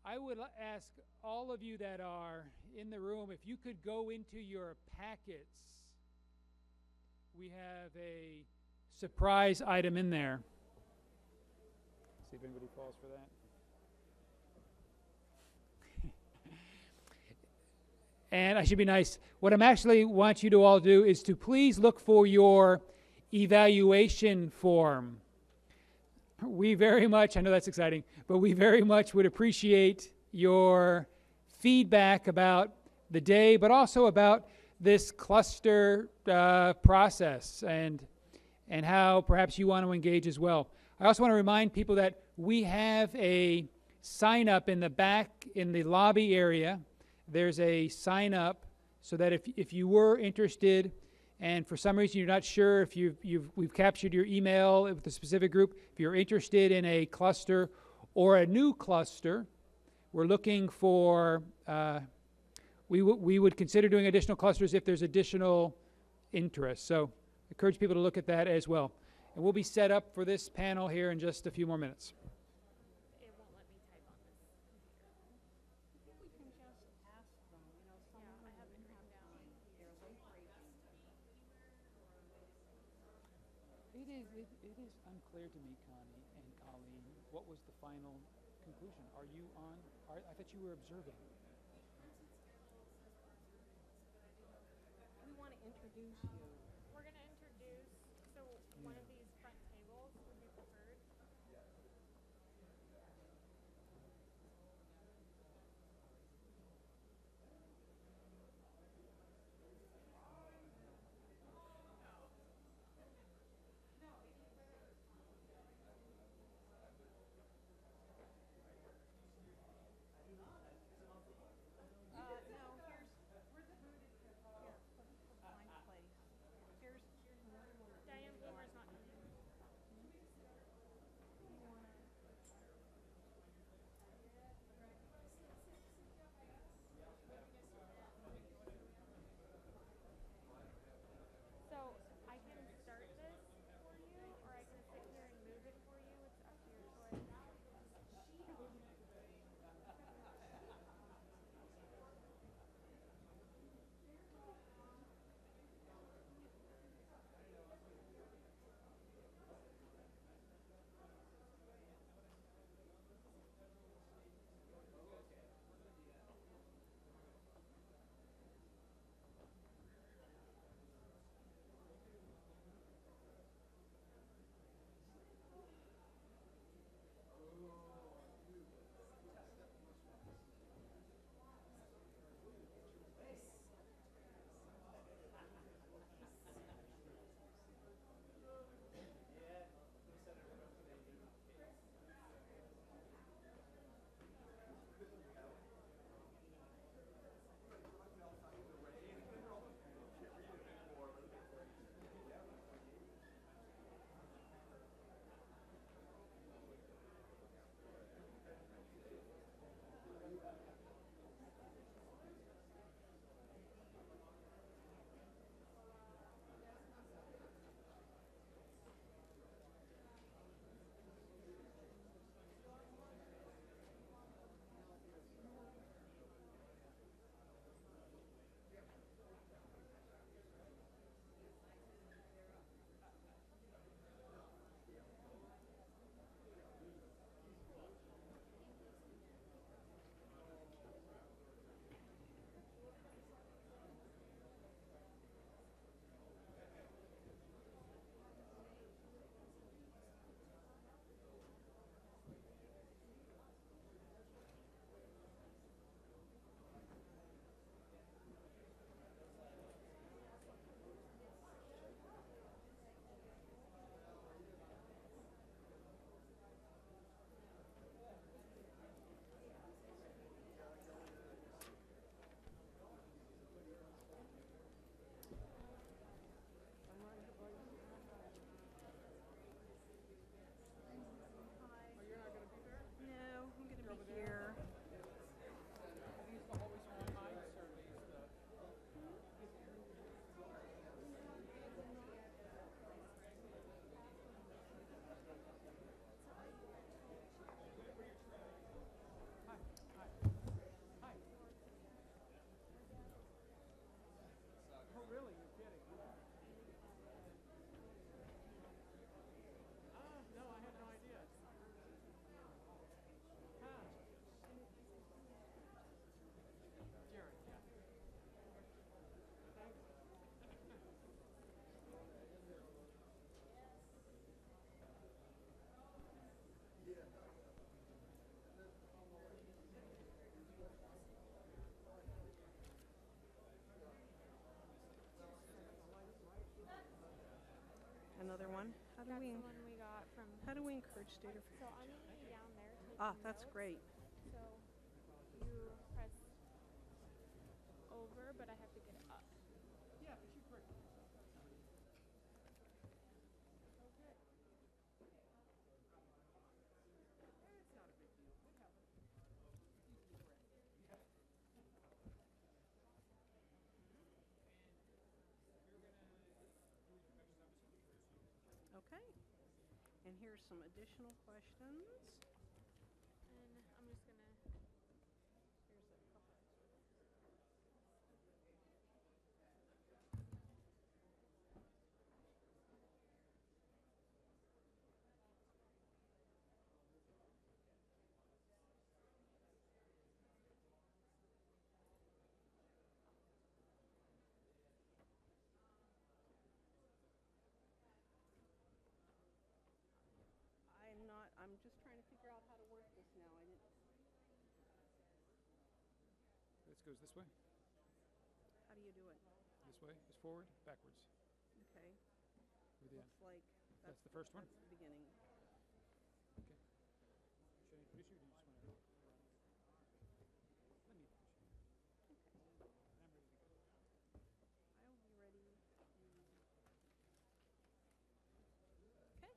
I would ask all of you that are in the room if you could go into your packets. We have a surprise item in there. See if anybody falls for that. And I should be nice. What I'm actually want you to all do is to please look for your evaluation form. We very much, I know that's exciting, but we very much would appreciate your feedback about the day, but also about this cluster process and how perhaps you want to engage as well. I also want to remind people that we have a sign up in the back in the lobby area. There's a sign up so that if you were interested and for some reason you're not sure if we've captured your email with a specific group, if you're interested in a cluster or a new cluster, we're looking for, we would consider doing additional clusters if there's additional interest. So I encourage people to look at that as well. And we'll be set up for this panel here in just a few more minutes. It won't let me type on this computer. I think we can just ask them, you know, some of them I have it written down. they're late breaking. It is unclear to me, Connie and Colleen, what was the final conclusion? Are you on? I thought you were observing. We want to introduce you. We're going to introduce, so one of these front tables would be preferred. No, here's, find a place. Here's one. Diane Boomer's not here. do That's we, the one we got from. how do we encourage data? So I'm gonna be down there taking Ah, that's notes. great. So you press over, but I have to get it up. Okay. And here's some additional questions. And I'm just gonna. Here's a couple. I'm just trying to figure out how to work this now. I didn't, This goes this way, how do you do it? this way, it's forward, backwards. Okay. With the end. Looks like That's the first one? That's the beginning. Okay. Should I introduce you or do you just want to? Let me introduce you. Okay. And I'm ready to go. I'll be ready. Okay.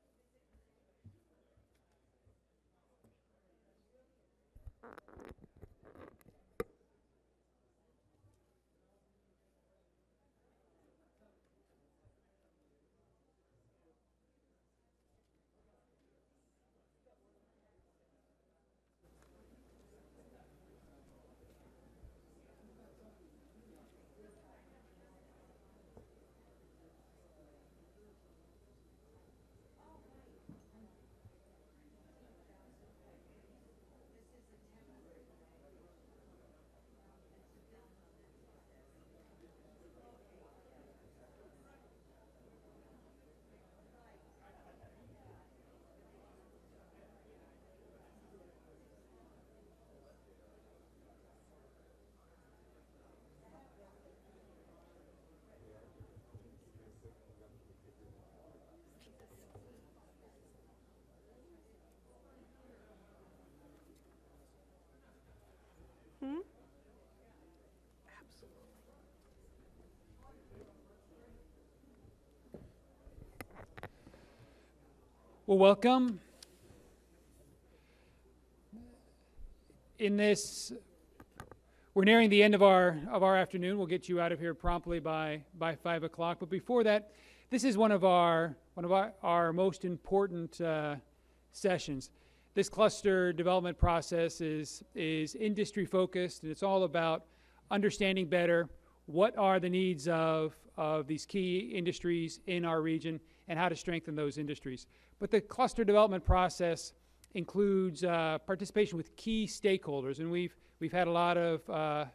Absolutely. Well, welcome. In this, we're nearing the end of our afternoon. We'll get you out of here promptly by 5 o'clock. But before that, this is one of our most important sessions. This cluster development process is industry focused, and it's all about understanding better what are the needs of these key industries in our region and how to strengthen those industries. But the cluster development process includes participation with key stakeholders, and we've had a lot of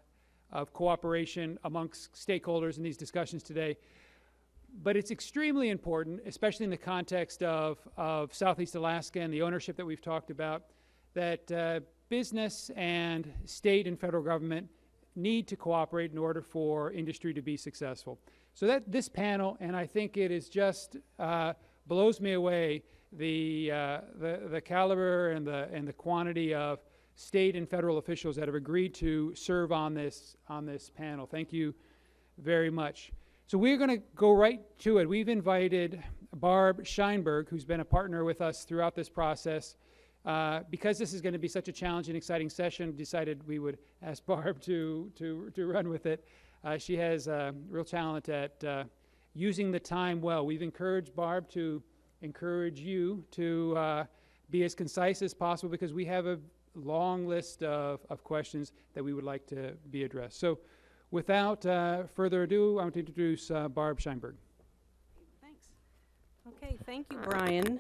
cooperation amongst stakeholders in these discussions today. But it's extremely important, especially in the context of Southeast Alaska and the ownership that we've talked about, that business and state and federal government need to cooperate in order for industry to be successful. So that this panel, and I think it is just blows me away, the caliber and the quantity of state and federal officials that have agreed to serve on this panel. Thank you very much. So we're going to go right to it. We've invited Barb Scheinberg, who's been a partner with us throughout this process. Because this is going to be such a challenging, exciting session, decided we would ask Barb to run with it. She has real talent at using the time well. We've encouraged Barb to encourage you to be as concise as possible because we have a long list of questions that we would like to be addressed. So without further ado, I want to introduce Barb Scheinberg. Thanks. Okay, thank you, Brian.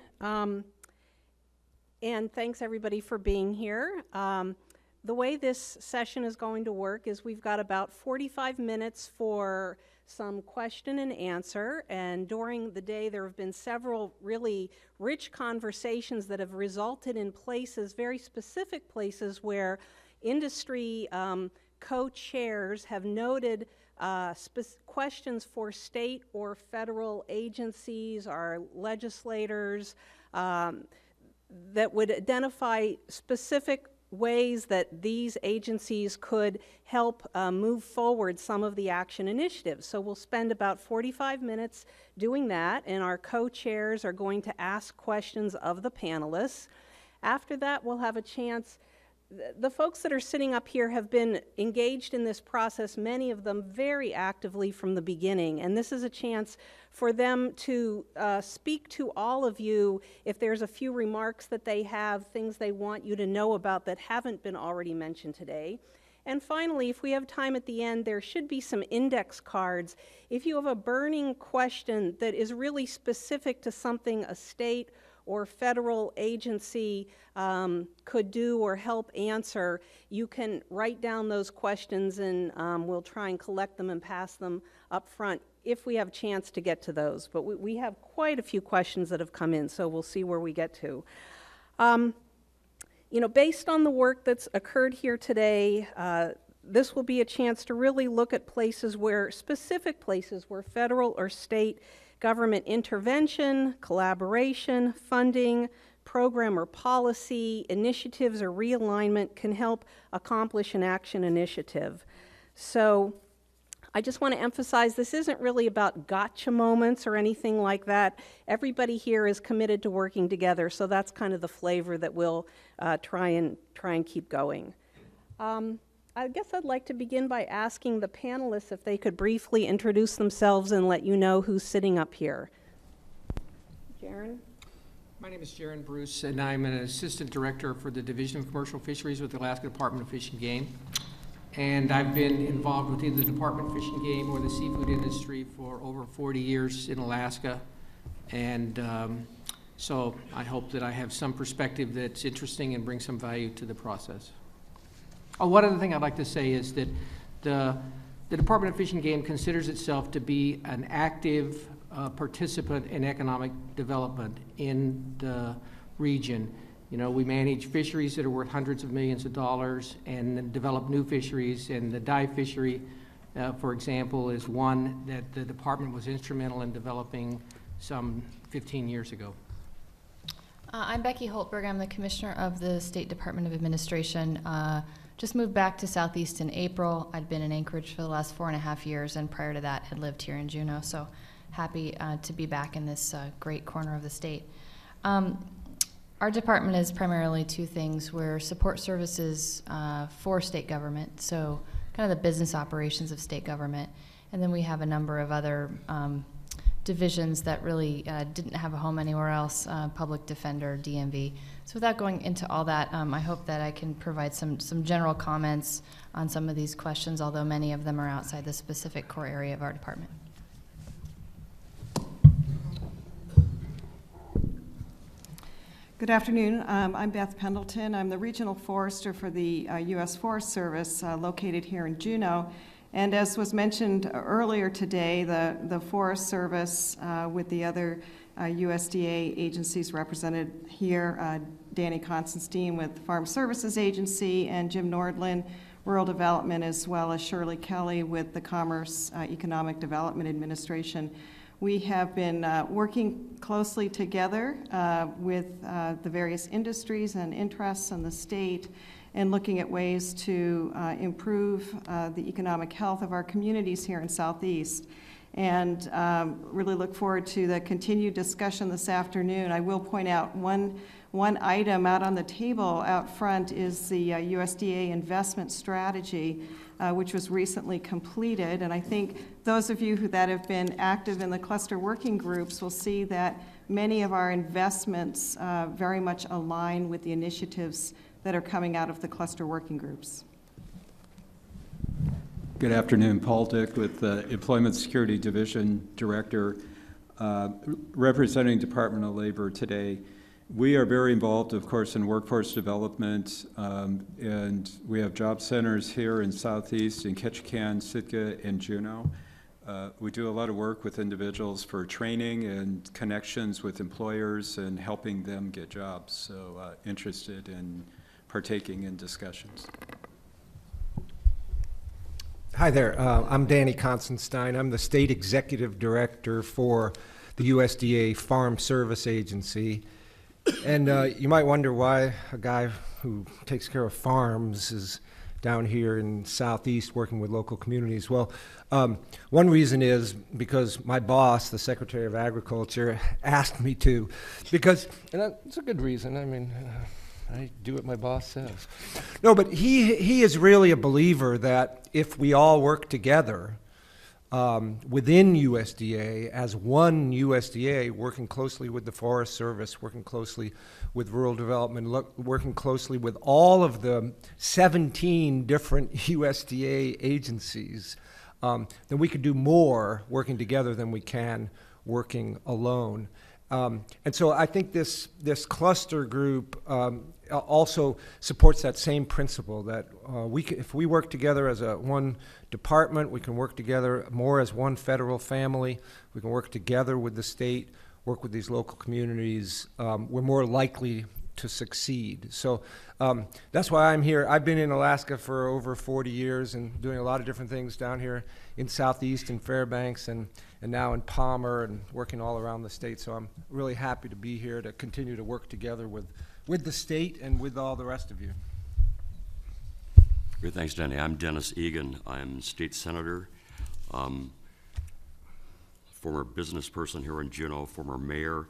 And thanks everybody for being here. The way this session is going to work is we've got about 45 minutes for some question and answer, and during the day there have been several really rich conversations that have resulted in places, very specific places, where industry co-chairs have noted questions for state or federal agencies, our legislators, that would identify specific ways that these agencies could help move forward some of the action initiatives. So we'll spend about 45 minutes doing that, and our co-chairs are going to ask questions of the panelists. After that, we'll have a chance. The folks that are sitting up here have been engaged in this process, many of them very actively from the beginning, and this is a chance for them to speak to all of you if there's a few remarks that they have, things they want you to know about that haven't been already mentioned today. And finally, if we have time at the end, there should be some index cards. If you have a burning question that is really specific to something a state or federal agency could do or help answer, you can write down those questions, and we'll try and collect them and pass them up front if we have a chance to get to those. But we have quite a few questions that have come in, so we'll see where we get to. You know, based on the work that's occurred here today, this will be a chance to really look at specific places where federal or state government intervention, collaboration, funding, program or policy, initiatives or realignment can help accomplish an action initiative. So I just want to emphasize this isn't really about gotcha moments or anything like that. Everybody here is committed to working together, so that's kind of the flavor that we'll try and keep going. I guess I'd like to begin by asking the panelists if they could briefly introduce themselves and let you know who's sitting up here. Jaron? My name is Jaron Bruce, and I'm an Assistant Director for the Division of Commercial Fisheries with the Alaska Department of Fish and Game. And I've been involved with either the Department of Fish and Game or the seafood industry for over 40 years in Alaska. And so I hope that I have some perspective that's interesting and brings some value to the process. Oh, one other thing I'd like to say is that the Department of Fish and Game considers itself to be an active participant in economic development in the region. You know, we manage fisheries that are worth hundreds of millions of dollars and develop new fisheries, and the dive fishery, for example, is one that the department was instrumental in developing some 15 years ago. I'm Becky Holtberg. I'm the Commissioner of the State Department of Administration. Just moved back to Southeast in April. I'd been in Anchorage for the last 4.5 years, and prior to that had lived here in Juneau, so happy to be back in this great corner of the state. Our department is primarily two things. We're support services for state government, so kind of the business operations of state government, and then we have a number of other divisions that really didn't have a home anywhere else, public defender, DMV. So without going into all that, I hope that I can provide some general comments on some of these questions, although many of them are outside the specific core area of our department. Good afternoon. I'm Beth Pendleton. I'm the Regional Forester for the U.S. Forest Service located here in Juneau. And as was mentioned earlier today, the Forest Service with the other USDA agencies represented here, Danny Constantine with Farm Services Agency and Jim Nordland, Rural Development, as well as Shirley Kelly with the Commerce Economic Development Administration. We have been working closely together with the various industries and interests in the state and looking at ways to improve the economic health of our communities here in Southeast. And really look forward to the continued discussion this afternoon. I will point out one item out on the table out front is the USDA investment strategy, which was recently completed. And I think those of you that have been active in the cluster working groups will see that many of our investments very much align with the initiatives that are coming out of the cluster working groups. Good afternoon, Paul Dick with the Employment Security Division Director, representing Department of Labor today. We are very involved, of course, in workforce development, and we have job centers here in Southeast, in Ketchikan, Sitka, and Juneau. We do a lot of work with individuals for training and connections with employers and helping them get jobs, so interested in partaking in discussions. Hi there. I'm Danny Constantine. I'm the State Executive Director for the USDA Farm Service Agency. And you might wonder why a guy who takes care of farms is down here in Southeast working with local communities. Well, one reason is because my boss, the Secretary of Agriculture, asked me to. Because, and it's a good reason. I mean, I do what my boss says. No, but he is really a believer that if we all work together within USDA, as one USDA, working closely with the Forest Service, working closely with rural development, working closely with all of the 17 different USDA agencies, then we could do more working together than we can working alone. And so I think this cluster group also supports that same principle that if we work together as one department, we can work together more as one federal family. We can work together with the state, work with these local communities. We're more likely to succeed. So that's why I'm here. I've been in Alaska for over 40 years and doing a lot of different things down here in Southeast and Fairbanks and now in Palmer and working all around the state. So I'm really happy to be here to continue to work together with the state and with all the rest of you. Great, thanks, Danny. I'm Dennis Egan. I'm state senator, former business person here in Juneau, former mayor,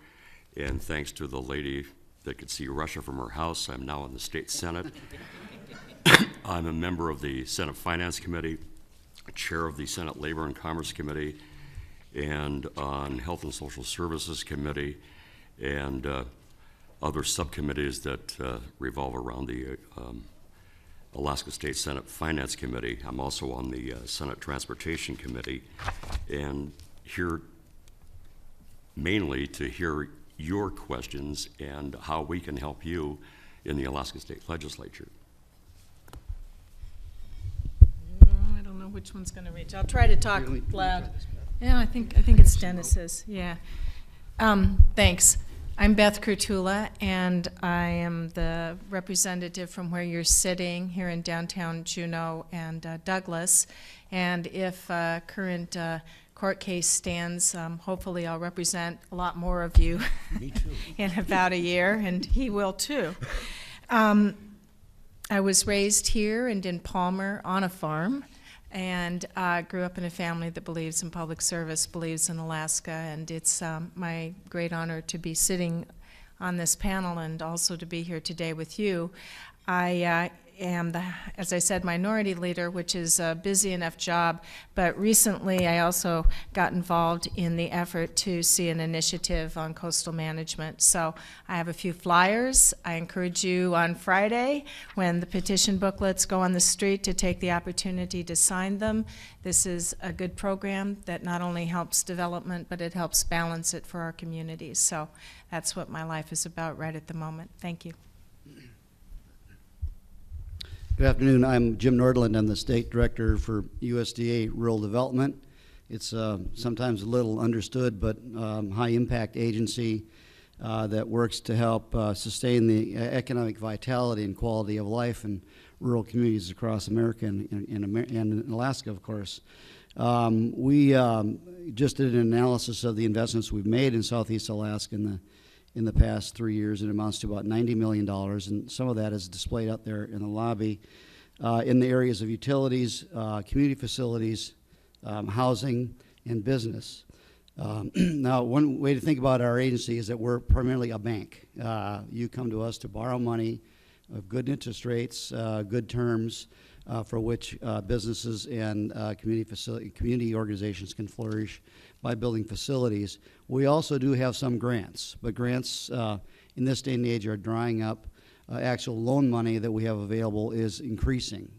and thanks to the lady that could see Russia from her house, I'm now in the state Senate. I'm a member of the Senate Finance Committee, chair of the Senate Labor and Commerce Committee, and on Health and Social Services Committee, and other subcommittees that revolve around the Alaska State Senate Finance Committee. I'm also on the Senate Transportation Committee, and here mainly to hear your questions and how we can help you in the Alaska State Legislature. I don't know which one's going to reach. I'll try to talk loud. Yeah, I think it's Dennis's. Yeah. Thanks. I'm Beth Kurtula, and I am the representative from where you're sitting here in downtown Juneau and Douglas. And if current court case stands, hopefully I'll represent a lot more of you Me too. In about a year, and he will too. I was raised here and in Palmer on a farm, and grew up in a family that believes in public service, believes in Alaska, and it's my great honor to be sitting on this panel and also to be here today with you. I am, as I said, minority leader, which is a busy enough job, but recently I also got involved in the effort to see an initiative on coastal management. So I have a few flyers. I encourage you on Friday when the petition booklets go on the street to take the opportunity to sign them. This is a good program that not only helps development, but it helps balance it for our communities. So that's what my life is about right at the moment. Thank you. Good afternoon. I'm Jim Nordland. I'm the State Director for USDA Rural Development. It's sometimes a little understood, but high-impact agency that works to help sustain the economic vitality and quality of life in rural communities across America and in Alaska, of course. We just did an analysis of the investments we've made in Southeast Alaska in the past 3 years. It amounts to about $90 million, and some of that is displayed out there in the lobby in the areas of utilities, community facilities, housing, and business. Now, one way to think about our agency is that we're primarily a bank. You come to us to borrow money of good interest rates, good terms, for which businesses and community organizations can flourish by building facilities. We also do have some grants, but grants in this day and age are drying up. Actual loan money that we have available is increasing,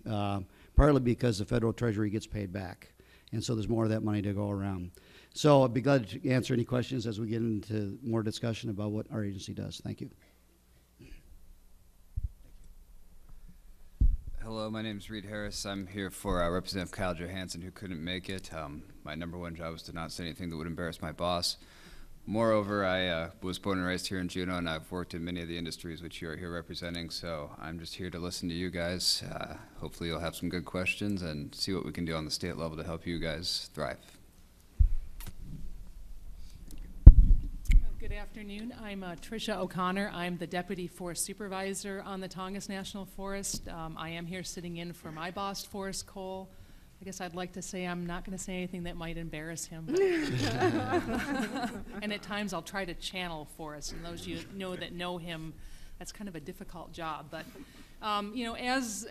partly because the federal treasury gets paid back, and so there's more of that money to go around. So I'd be glad to answer any questions as we get into more discussion about what our agency does. Thank you. Hello, my name is Reed Harris. I'm here for Representative Kyle Johansson, who couldn't make it. My number one job is to not say anything that would embarrass my boss. Moreover, I was born and raised here in Juneau, and I've worked in many of the industries which you are here representing, so I'm just here to listen to you guys. Hopefully you'll have some good questions and see what we can do on the state level to help you guys thrive. Good afternoon. I'm Tricia O'Connor. I'm the Deputy Forest Supervisor on the Tongass National Forest. I am here sitting in for my boss, Forrest Cole. I guess I'd like to say I'm not going to say anything that might embarrass him. And at times I'll try to channel Forrest, and those you know that know him, that's kind of a difficult job. But you know, as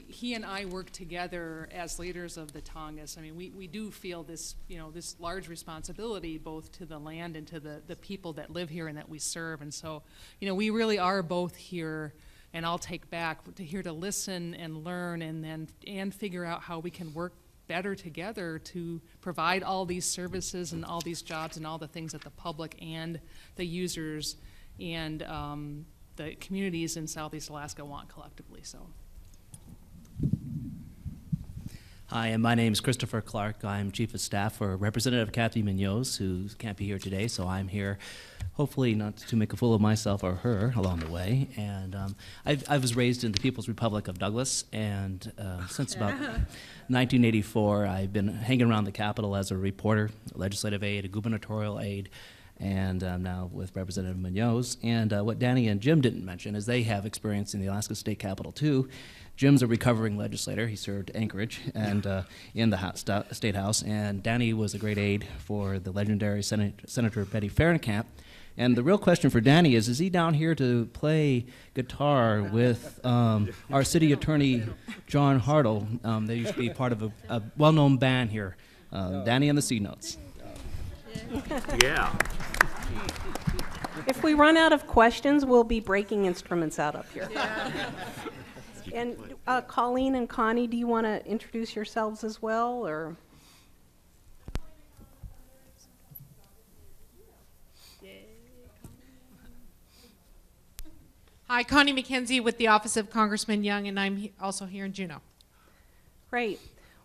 he and I work together as leaders of the Tongass, I mean, we do feel this, you know, this large responsibility both to the land and to the people that live here and that we serve. And so, you know, we really are both here, and I'll take back, here to listen and learn and figure out how we can work better together to provide all these services and all these jobs and all the things that the public and the users and the communities in Southeast Alaska want collectively. So. Hi, and my name is Christopher Clark. I'm Chief of Staff for Representative Kathy Munoz, who can't be here today, so I'm here hopefully not to make a fool of myself or her along the way. And I was raised in the People's Republic of Douglas, and since about 1984, I've been hanging around the Capitol as a reporter, a legislative aide, a gubernatorial aide, and now with Representative Munoz. And what Danny and Jim didn't mention is they have experience in the Alaska State Capitol too. Jim's a recovering legislator. He served Anchorage and in the State House, and Danny was a great aide for the legendary Senator Betty Fahrenkamp. And the real question for Danny is he down here to play guitar with our city attorney, John Hartle? They used to be part of a well-known band here, Danny and the C-Notes. Yeah. If we run out of questions, we'll be breaking instruments out up here. And Colleen and Connie, do you want to introduce yourselves as well, or? Hi, Connie McKenzie with the Office of Congressman Young, and I'm also here in Juneau. Great.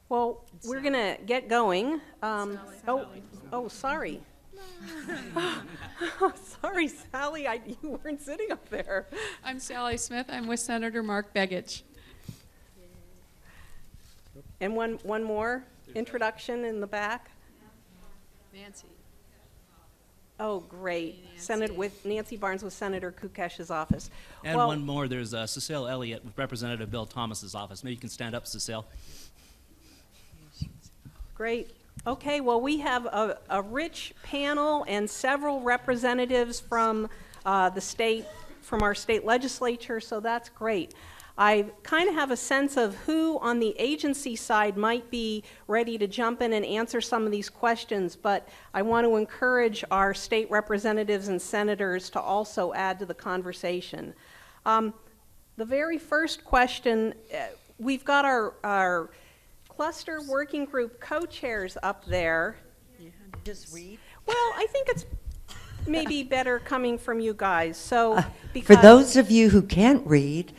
Well, we're going to get going. Oh, sorry. Sorry, Sally, you weren't sitting up there. I'm Sally Smith. I'm with Senator Mark Begich. And one more introduction in the back. Nancy. Oh, great. With Nancy Barnes with Senator Kukesh's office. And one more, there's Cecile Elliott with Representative Bill Thomas's office. Maybe you can stand up, Cecile. Great. Okay, well, we have a rich panel and several representatives from the state, from our state legislature, so that's great. I kind of have a sense of who on the agency side might be ready to jump in and answer some of these questions, but I want to encourage our state representatives and senators to also add to the conversation. The very first question, we've got our cluster working group co-chairs up there. Just read? Well, I think it's maybe better coming from you guys. So, for those of you who can't read,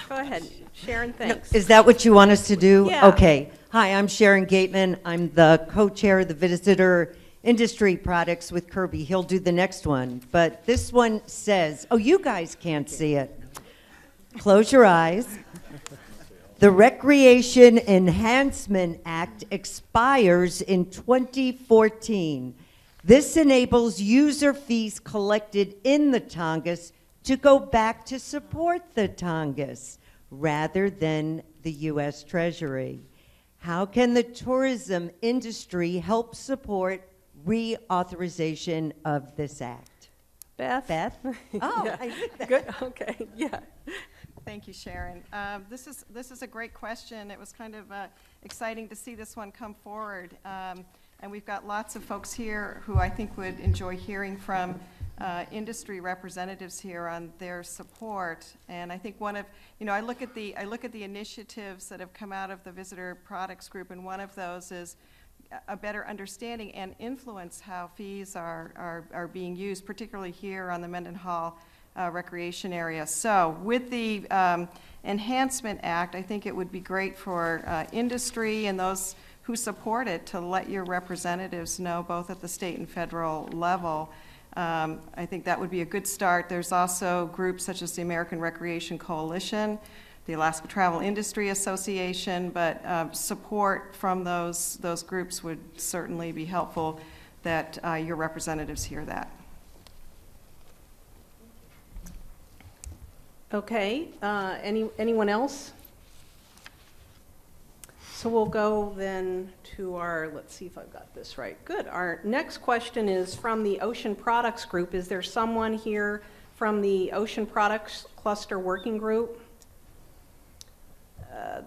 go ahead, Sharon. Thanks. Is that what you want us to do? Yeah. Okay. Hi, I'm Sharon Gateman. I'm the co-chair of the Visitor Industry Products with Kirby. He'll do the next one, but this one says, oh, you guys can't see it. Close your eyes. The Recreation Enhancement Act expires in 2014. This enables user fees collected in the Tongass to go back to support the Tongass rather than the U.S. Treasury. How can the tourism industry help support reauthorization of this act? Beth? Oh, yeah. I did that. Good, okay, yeah. Thank you, Sharon. This is a great question. It was kind of exciting to see this one come forward. And we've got lots of folks here who I think would enjoy hearing from industry representatives here on their support. And I think I look at the initiatives that have come out of the Visitor Products Group, and one of those is a better understanding and influence how fees are being used, particularly here on the Mendenhall recreation area. So with the Enhancement Act, I think it would be great for industry and those who support it to let your representatives know, both at the state and federal level. I think that would be a good start. There's also groups such as the American Recreation Coalition, the Alaska Travel Industry Association, but support from those groups would certainly be helpful, that your representatives hear that. Okay, anyone else? So we'll go then to our, let's see if I've got this right. Good. Our next question is from the Ocean Products Group. Is there someone here from the Ocean Products Cluster Working Group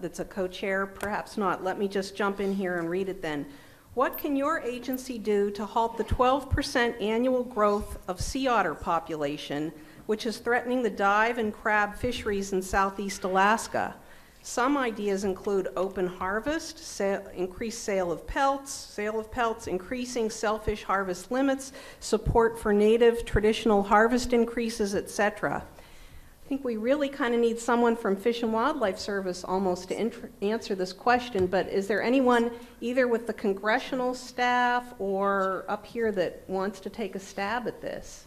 that's a co-chair? Perhaps not. Let me just jump in here and read it then. What can your agency do to halt the 12% annual growth of sea otter population, which is threatening the dive and crab fisheries in Southeast Alaska? Some ideas include open harvest, increased sale of pelts, increasing shellfish harvest limits, support for native traditional harvest increases, etc. I think we really kind of need someone from Fish and Wildlife Service almost to answer this question, but is there anyone either with the congressional staff or up here that wants to take a stab at this?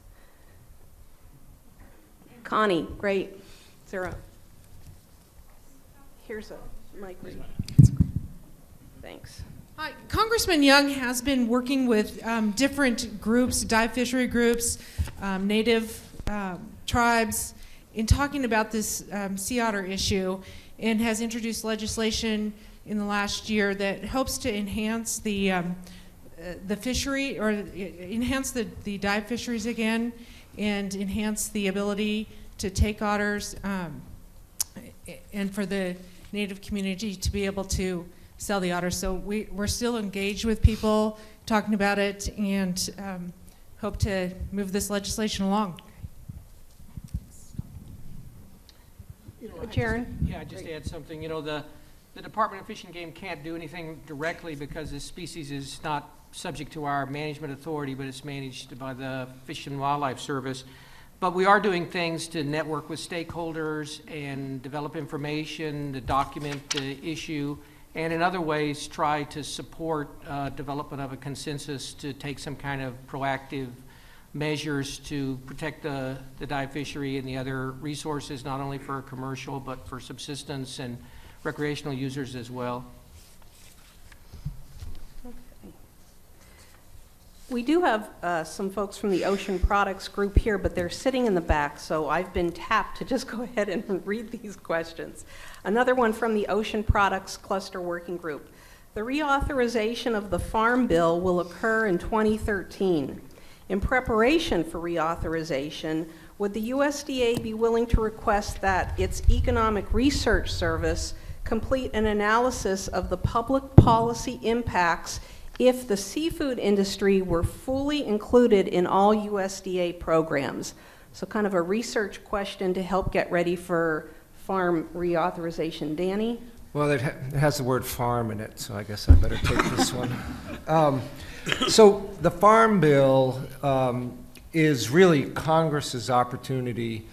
Connie, great. Sarah. Here's a mic. Thanks. Hi. Congressman Young has been working with different groups, dive fishery groups, native tribes, in talking about this sea otter issue, and has introduced legislation in the last year that helps to enhance the fishery, or enhance the dive fisheries again, and enhance the ability to take otters, and for the Native community to be able to sell the otters. So we're still engaged with people, talking about it, and hope to move this legislation along. Jaron? Yeah, just add something. You know, the Department of Fish and Game can't do anything directly because this species is not subject to our management authority, but it's managed by the Fish and Wildlife Service. But we are doing things to network with stakeholders and develop information to document the issue, and in other ways try to support development of a consensus to take some kind of proactive measures to protect the dive fishery and the other resources, not only for commercial but for subsistence and recreational users as well. We do have some folks from the Ocean Products Group here, but they're sitting in the back, so I've been tapped to just go ahead and read these questions. Another one from the Ocean Products Cluster Working Group. The reauthorization of the Farm Bill will occur in 2013. In preparation for reauthorization, would the USDA be willing to request that its Economic Research Service complete an analysis of the public policy impacts if the seafood industry were fully included in all USDA programs? So kind of a research question to help get ready for farm reauthorization. Danny? Well, it has the word farm in it, so I guess I better take this one. So the Farm Bill is really Congress's opportunity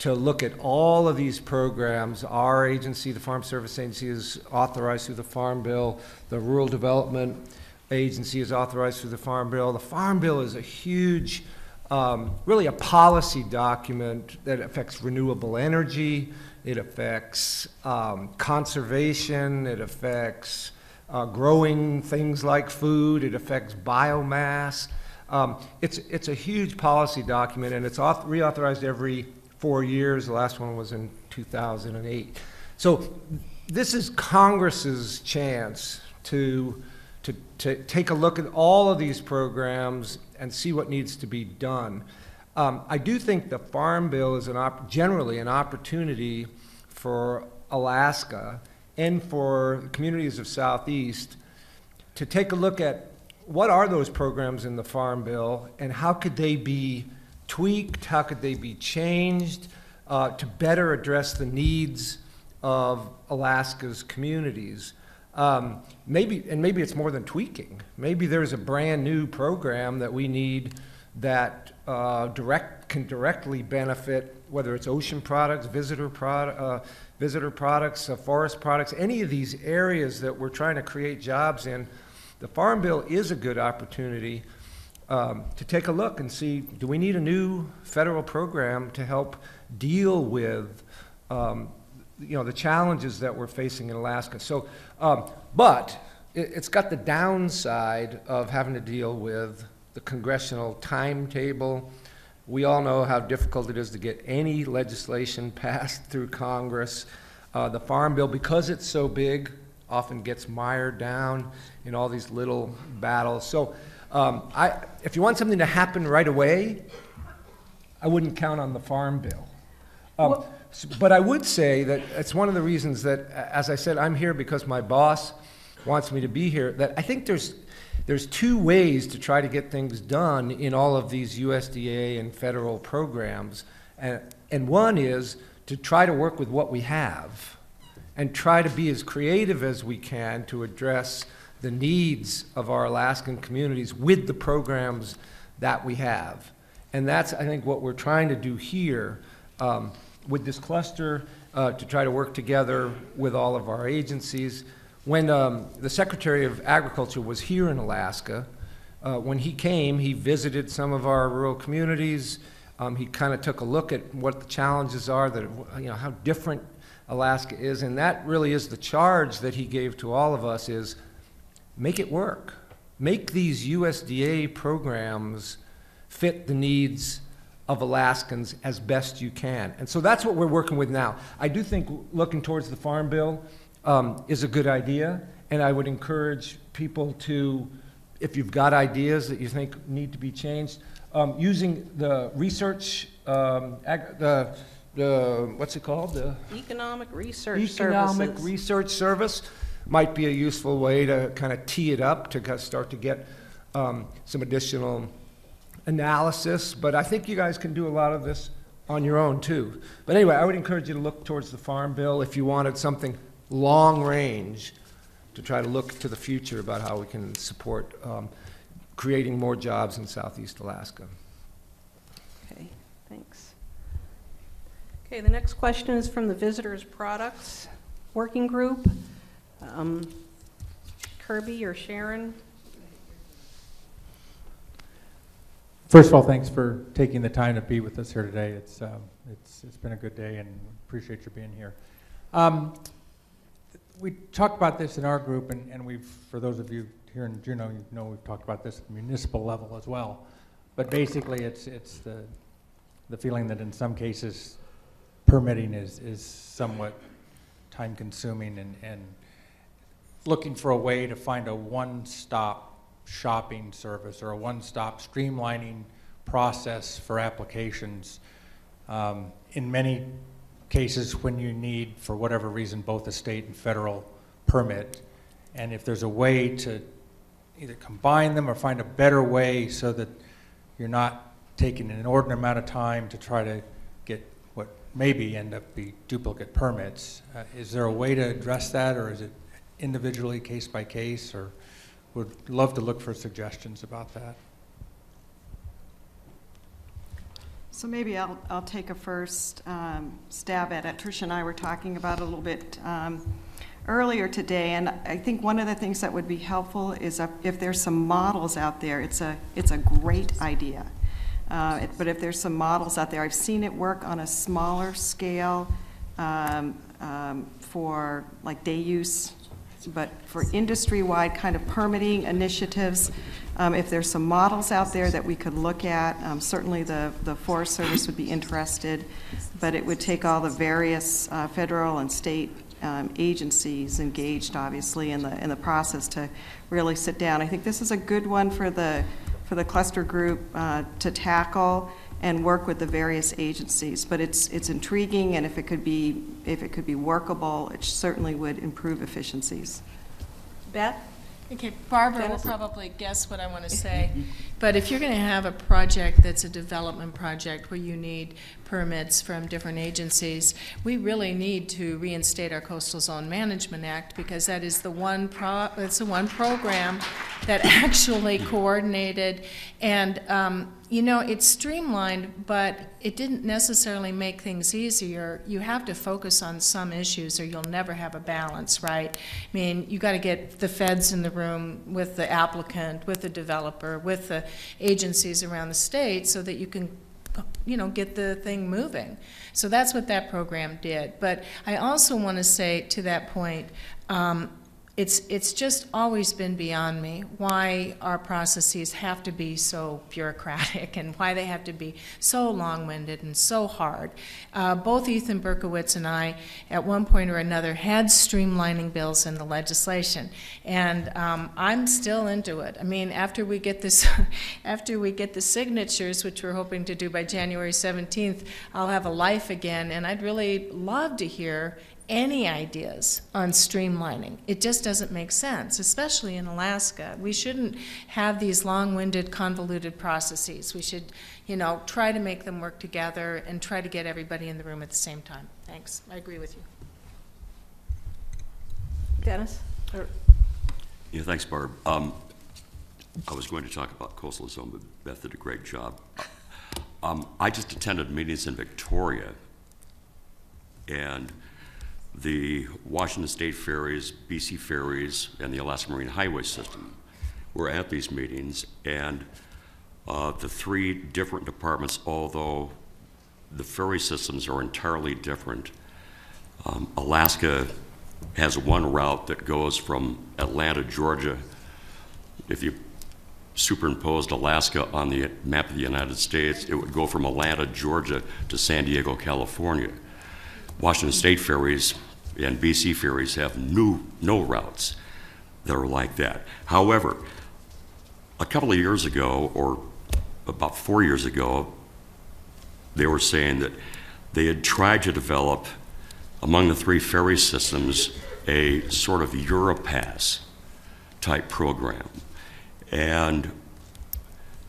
to look at all of these programs. Our agency, the Farm Service Agency, is authorized through the Farm Bill. The Rural Development Agency is authorized through the Farm Bill. The Farm Bill is a huge, really a policy document that affects renewable energy, it affects conservation, it affects growing things like food, it affects biomass. It's a huge policy document, and it's reauthorized every 4 years. The last one was in 2008. So this is Congress's chance to take a look at all of these programs and see what needs to be done. I do think the Farm Bill is generally an opportunity for Alaska and for communities of Southeast to take a look at what are those programs in the Farm Bill and how could they be tweaked, how could they be changed to better address the needs of Alaska's communities. Maybe it's more than tweaking. Maybe there's a brand new program that we need that can directly benefit, whether it's ocean products, visitor products, forest products, any of these areas that we're trying to create jobs in, the Farm Bill is a good opportunity to take a look and see, do we need a new federal program to help deal with the challenges that we're facing in Alaska. So, but it's got the downside of having to deal with the congressional timetable. We all know how difficult it is to get any legislation passed through Congress. The Farm Bill, because it's so big, often gets mired down in all these little battles. So if you want something to happen right away, I wouldn't count on the Farm Bill. But I would say that it's one of the reasons that, as I said, I'm here because my boss wants me to be here, that I think there's two ways to try to get things done in all of these USDA and federal programs. And one is to try to work with what we have and try to be as creative as we can to address the needs of our Alaskan communities with the programs that we have. And that's, I think, what we're trying to do here with this cluster, to try to work together with all of our agencies. When the Secretary of Agriculture was here in Alaska, when he came, he visited some of our rural communities. He kind of took a look at what the challenges are, that, how different Alaska is, and that really is the charge that he gave to all of us, is make it work. Make these USDA programs fit the needs of Alaskans as best you can. And so that's what we're working with now. I do think looking towards the Farm Bill is a good idea, and I would encourage people to, if you've got ideas that you think need to be changed, using the research, what's it called? The Economic Research Economic Services. Research Service might be a useful way to kind of tee it up to start to get some additional analysis. But I think you guys can do a lot of this on your own too. But anyway, I would encourage you to look towards the Farm Bill if you wanted something long range to try to look to the future about how we can support creating more jobs in Southeast Alaska. Okay, thanks. Okay, the next question is from the Visitors Products Working Group. Kirby or Sharon? First of all, thanks for taking the time to be with us here today. It's been a good day, and appreciate you being here. We talked about this in our group, and we've, for those of you here in Juneau, you know we've talked about this at the municipal level as well. But basically, it's the feeling that in some cases, permitting is somewhat time-consuming, and looking for a way to find a one-stop shopping service or a one-stop streamlining process for applications. In many cases, when you need, for whatever reason, both a state and federal permit, and if there's a way to either combine them or find a better way so that you're not taking an inordinate amount of time to try to get what maybe end up be duplicate permits, is there a way to address that, or is it individually, case by case, or would love to look for suggestions about that? So maybe I'll take a first stab at it. Tricia and I were talking about it a little bit earlier today, and I think one of the things that would be helpful is if there's some models out there. It's a great idea, but if there's some models out there, I've seen it work on a smaller scale for like day use, but for industry-wide kind of permitting initiatives, if there's some models out there that we could look at, certainly the Forest Service would be interested, but it would take all the various federal and state agencies engaged, obviously, in the process to really sit down. I think this is a good one for the cluster group to tackle and work with the various agencies. But it's intriguing, and if it could be workable, it certainly would improve efficiencies. Beth? Okay, Barbara Dennis? will probably guess what I want to say. But if you're going to have a project that's a development project where you need permits from different agencies. We really need to reinstate our Coastal Zone Management Act, because that is the one program that actually coordinated and you know, it's streamlined, but it didn't necessarily make things easier. You have to focus on some issues or you'll never have a balance, right? I mean, you got to get the feds in the room with the applicant, with the developer, with the agencies around the state so that you can, you know, get the thing moving. So that's what that program did. But I also want to say to that point, it's just always been beyond me why our processes have to be so bureaucratic and why they have to be so long-winded and so hard. Both Ethan Berkowitz and I, at one point or another, had streamlining bills in the legislation, and I'm still into it. I mean, after we get this, after we get the signatures, which we're hoping to do by January 17th, I'll have a life again, and I'd really love to hear any ideas on streamlining. It just doesn't make sense, especially in Alaska. We shouldn't have these long-winded, convoluted processes. We should, you know, try to make them work together and try to get everybody in the room at the same time. Thanks. I agree with you. Dennis? Yeah, thanks, Barb. I was going to talk about coastal zone, but Beth did a great job. I just attended meetings in Victoria, and the Washington State Ferries, BC Ferries, and the Alaska Marine Highway System were at these meetings, and the three different departments, although the ferry systems are entirely different, Alaska has one route that goes from Atlanta, Georgia. If you superimposed Alaska on the map of the United States, it would go from Atlanta, Georgia to San Diego, California. Washington State Ferries and BC Ferries have no routes that are like that. However, a couple of years ago, or about 4 years ago, they were saying that they had tried to develop, among the three ferry systems, a sort of Europass type program. And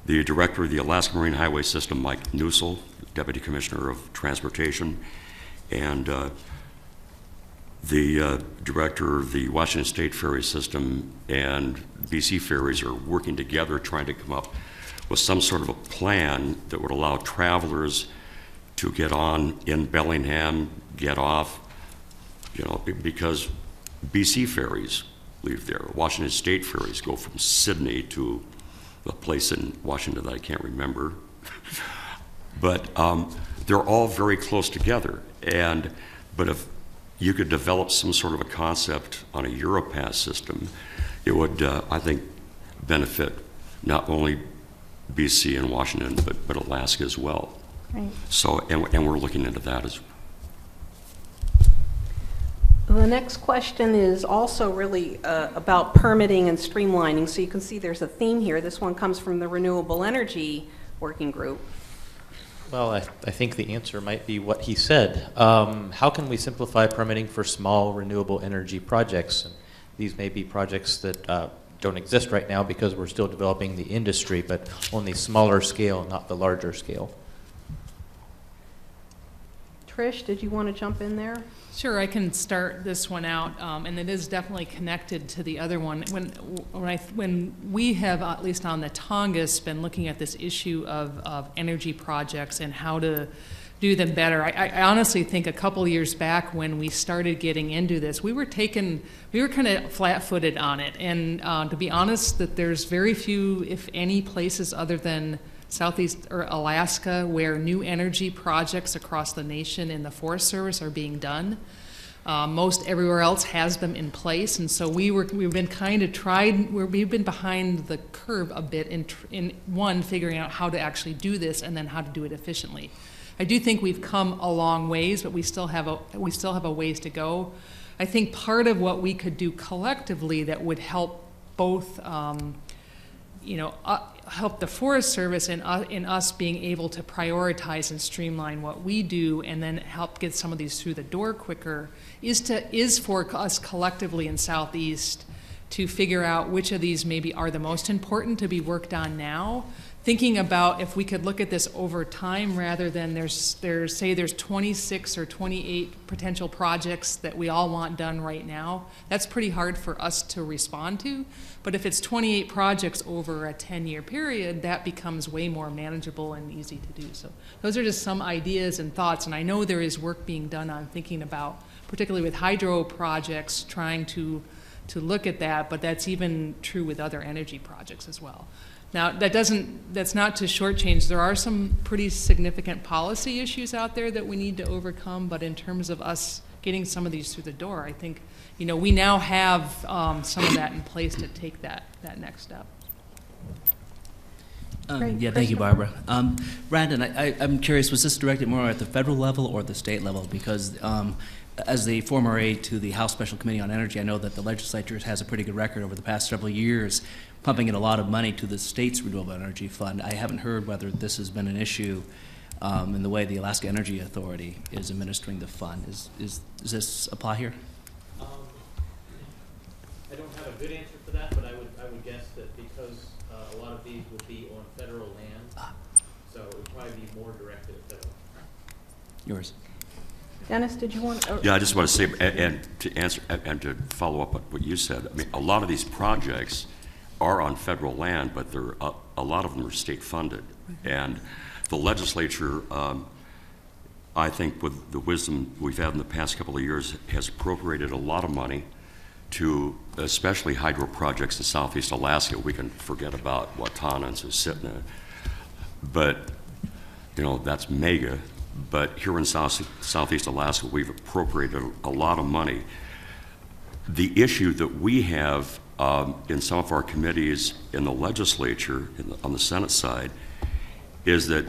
the director of the Alaska Marine Highway System, Mike Newsel, Deputy Commissioner of Transportation, and the director of the Washington State Ferry System and BC Ferries are working together trying to come up with some sort of a plan that would allow travelers to get on in Bellingham, get off, you know, because BC ferries leave there. Washington State ferries go from Sydney to a place in Washington that I can't remember. But they're all very close together. But if you could develop some sort of a concept on a Europass system, it would, I think, benefit not only BC and Washington, but Alaska as well. Right. So, and we're looking into that as well. The next question is also really about permitting and streamlining. So you can see there's a theme here. This one comes from the Renewable Energy Working Group. Well, I think the answer might be what he said. How can we simplify permitting for small renewable energy projects? And these may be projects that don't exist right now because we're still developing the industry, but on the smaller scale, not the larger scale. Trish, did you want to jump in there? Sure, I can start this one out, and it is definitely connected to the other one. When we have, at least on the Tongass, been looking at this issue of energy projects and how to do them better, I honestly think a couple years back when we started getting into this, we were kind of flat-footed on it. And to be honest, that there's very few, if any, places other than Southeast or Alaska where new energy projects across the nation in the Forest Service are being done. Most everywhere else has them in place, and so we've been behind the curve a bit in one, figuring out how to actually do this and then how to do it efficiently. I do think we've come a long ways, but we still have a ways to go. I think part of what we could do collectively that would help both help the Forest Service in us being able to prioritize and streamline what we do and then help get some of these through the door quicker is for us collectively in Southeast to figure out which of these maybe are the most important to be worked on now thinking about if we could look at this over time rather than there's 26 or 28 potential projects that we all want done right now. That's pretty hard for us to respond to. But if it's 28 projects over a 10-year period, that becomes way more manageable and easy to do. So those are just some ideas and thoughts. And I know there is work being done on thinking about, particularly with hydro projects, trying to look at that, but that's even true with other energy projects as well. Now, that's not to shortchange. There are some pretty significant policy issues out there that we need to overcome, but in terms of us getting some of these through the door, I think, you know, we now have some of that in place to take that next step. Yeah, thank you, Barbara. Brandon, I'm curious, was this directed more at the federal level or the state level? Because as the former aide to the House Special Committee on Energy, I know that the legislature has a pretty good record over the past several years pumping in a lot of money to the state's Renewable Energy Fund. I haven't heard whether this has been an issue in the way the Alaska Energy Authority is administering the fund. Does this apply here? I don't have a good answer for that, but I would guess that because a lot of these would be on federal land, so it would probably be more directed at federal. Yours. Dennis, did you want to? Yeah, I just want to say, and to answer, and to follow up on what you said, I mean, a lot of these projects are on federal land, but a lot of them are state funded. And the legislature, I think with the wisdom we've had in the past couple of years, has appropriated a lot of money to especially hydro projects in Southeast Alaska. We can forget about Watana and Susitna, but you know, that's mega. But here in Southeast Alaska, we've appropriated a lot of money. The issue that we have in some of our committees in the legislature, on the Senate side, is that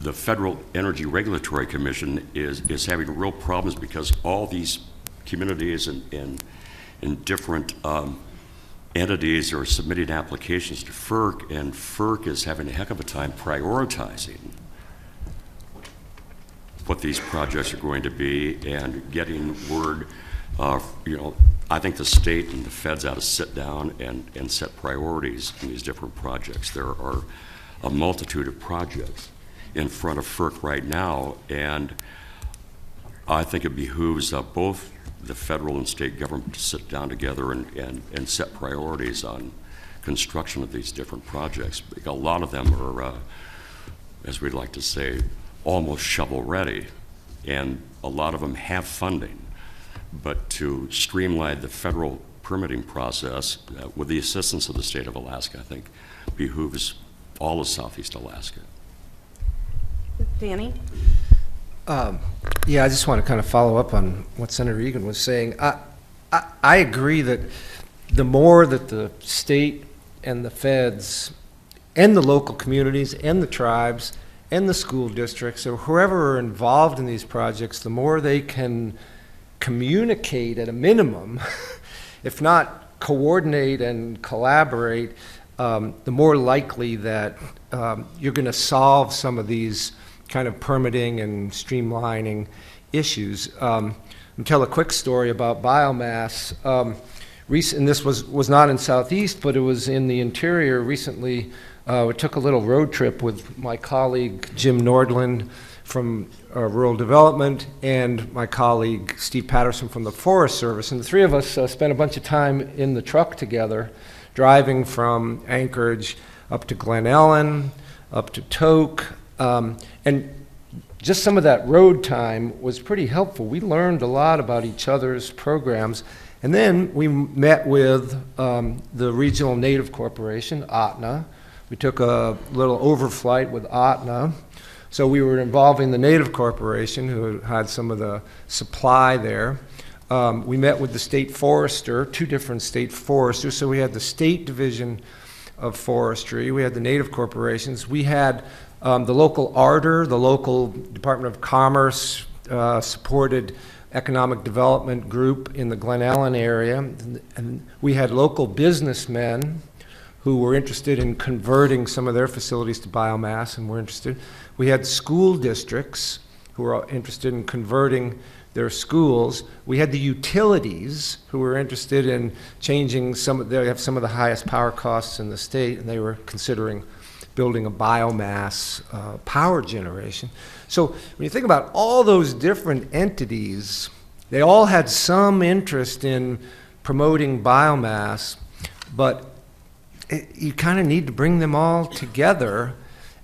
the Federal Energy Regulatory Commission is having real problems because all these communities and different entities are submitting applications to FERC, and FERC is having a heck of a time prioritizing what these projects are going to be and getting word. You know, I think the state and the feds ought to sit down and set priorities in these different projects. There are a multitude of projects in front of FERC right now, and I think it behooves both the federal and state government to sit down together and set priorities on construction of these different projects. A lot of them are, as we'd like to say, almost shovel ready, and a lot of them have funding. But to streamline the federal permitting process with the assistance of the state of Alaska, I think behooves all of Southeast Alaska. Danny? Yeah, I just want to kind of follow up on what Senator Egan was saying. I agree that the more that the state and the feds and the local communities and the tribes and the school districts or whoever are involved in these projects, the more they can communicate at a minimum, if not coordinate and collaborate, the more likely that you're going to solve some of these kind of permitting and streamlining issues. I'll tell a quick story about biomass. And this was not in Southeast, but it was in the interior recently. We took a little road trip with my colleague Jim Nordland from Rural Development and my colleague Steve Patterson from the Forest Service. And the three of us spent a bunch of time in the truck together, driving from Anchorage up to Glen Ellen, up to Tok. And just some of that road time was pretty helpful. We learned a lot about each other's programs. And then we met with the Regional Native Corporation, ATNA. We took a little overflight with ATNA. So we were involving the Native Corporation, who had some of the supply there. We met with the state forester, 2 different state foresters. So we had the State Division of Forestry. We had the Native Corporations. We had the local ARDR, the local Department of Commerce supported economic development group in the Glen Ellen area. And we had local businessmen who were interested in converting some of their facilities to biomass and were interested. We had school districts who were interested in converting There are schools. We had the utilities who were interested in changing they have some of the highest power costs in the state, and they were considering building a biomass power generation. So when you think about all those different entities, they all had some interest in promoting biomass, but you kind of need to bring them all together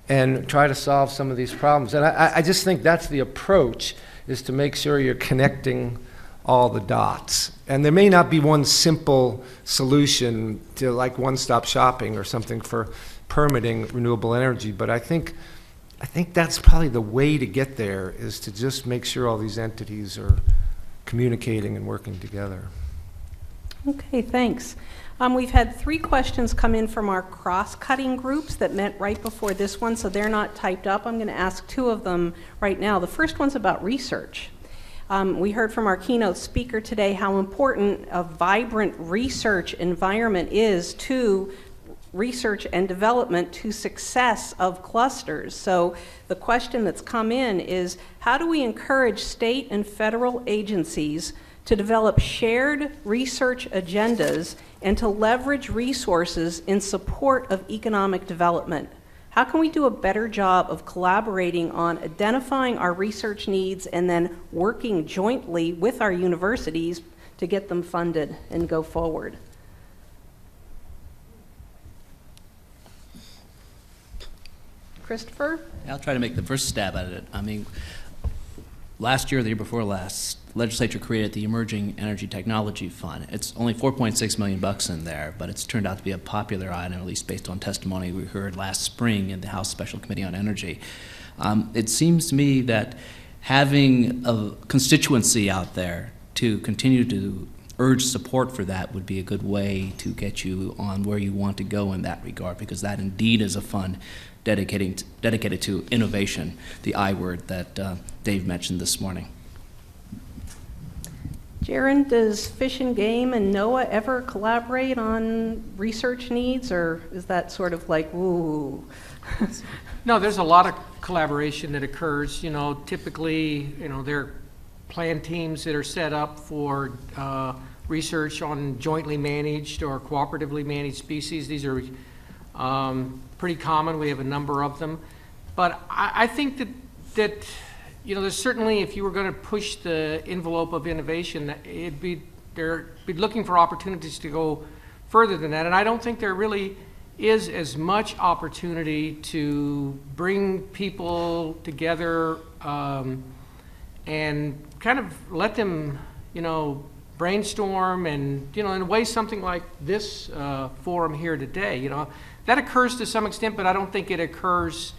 and try to solve some of these problems. And I just think that's the approach, is to make sure you're connecting all the dots. And there may not be one simple solution to like one-stop shopping or something for permitting renewable energy, but I think that's probably the way to get there, is to just make sure all these entities are communicating and working together. Okay, thanks. We've had 3 questions come in from our cross-cutting groups that met right before this one, so they're not typed up. I'm going to ask 2 of them right now. The first one's about research. We heard from our keynote speaker today how important a vibrant research environment is to research and development, to success of clusters. So the question that's come in is, how do we encourage state and federal agencies to develop shared research agendas and to leverage resources in support of economic development? How can we do a better job of collaborating on identifying our research needs and then working jointly with our universities to get them funded and go forward? Christopher? I'll try to make the first stab at it. I mean, last year, the year before last, legislature created the Emerging Energy Technology Fund. It's only $4.6 million in there, but it's turned out to be a popular item, at least based on testimony we heard last spring in the House Special Committee on Energy. It seems to me that having a constituency out there to continue to urge support for that would be a good way to get you on where you want to go in that regard, because that indeed is a fund dedicated to innovation, the I word that Dave mentioned this morning. Jaron, does Fish and Game and NOAA ever collaborate on research needs, or is that sort of like, ooh? No, there's a lot of collaboration that occurs. You know, typically, you know, there are plan teams that are set up for research on jointly managed or cooperatively managed species. These are pretty common. We have a number of them. But I think that you know, there's certainly, if you were going to push the envelope of innovation, it'd be looking for opportunities to go further than that. And I don't think there really is as much opportunity to bring people together and kind of let them, you know, brainstorm and, you know, in a way something like this forum here today, you know, that occurs to some extent, but I don't think it occurs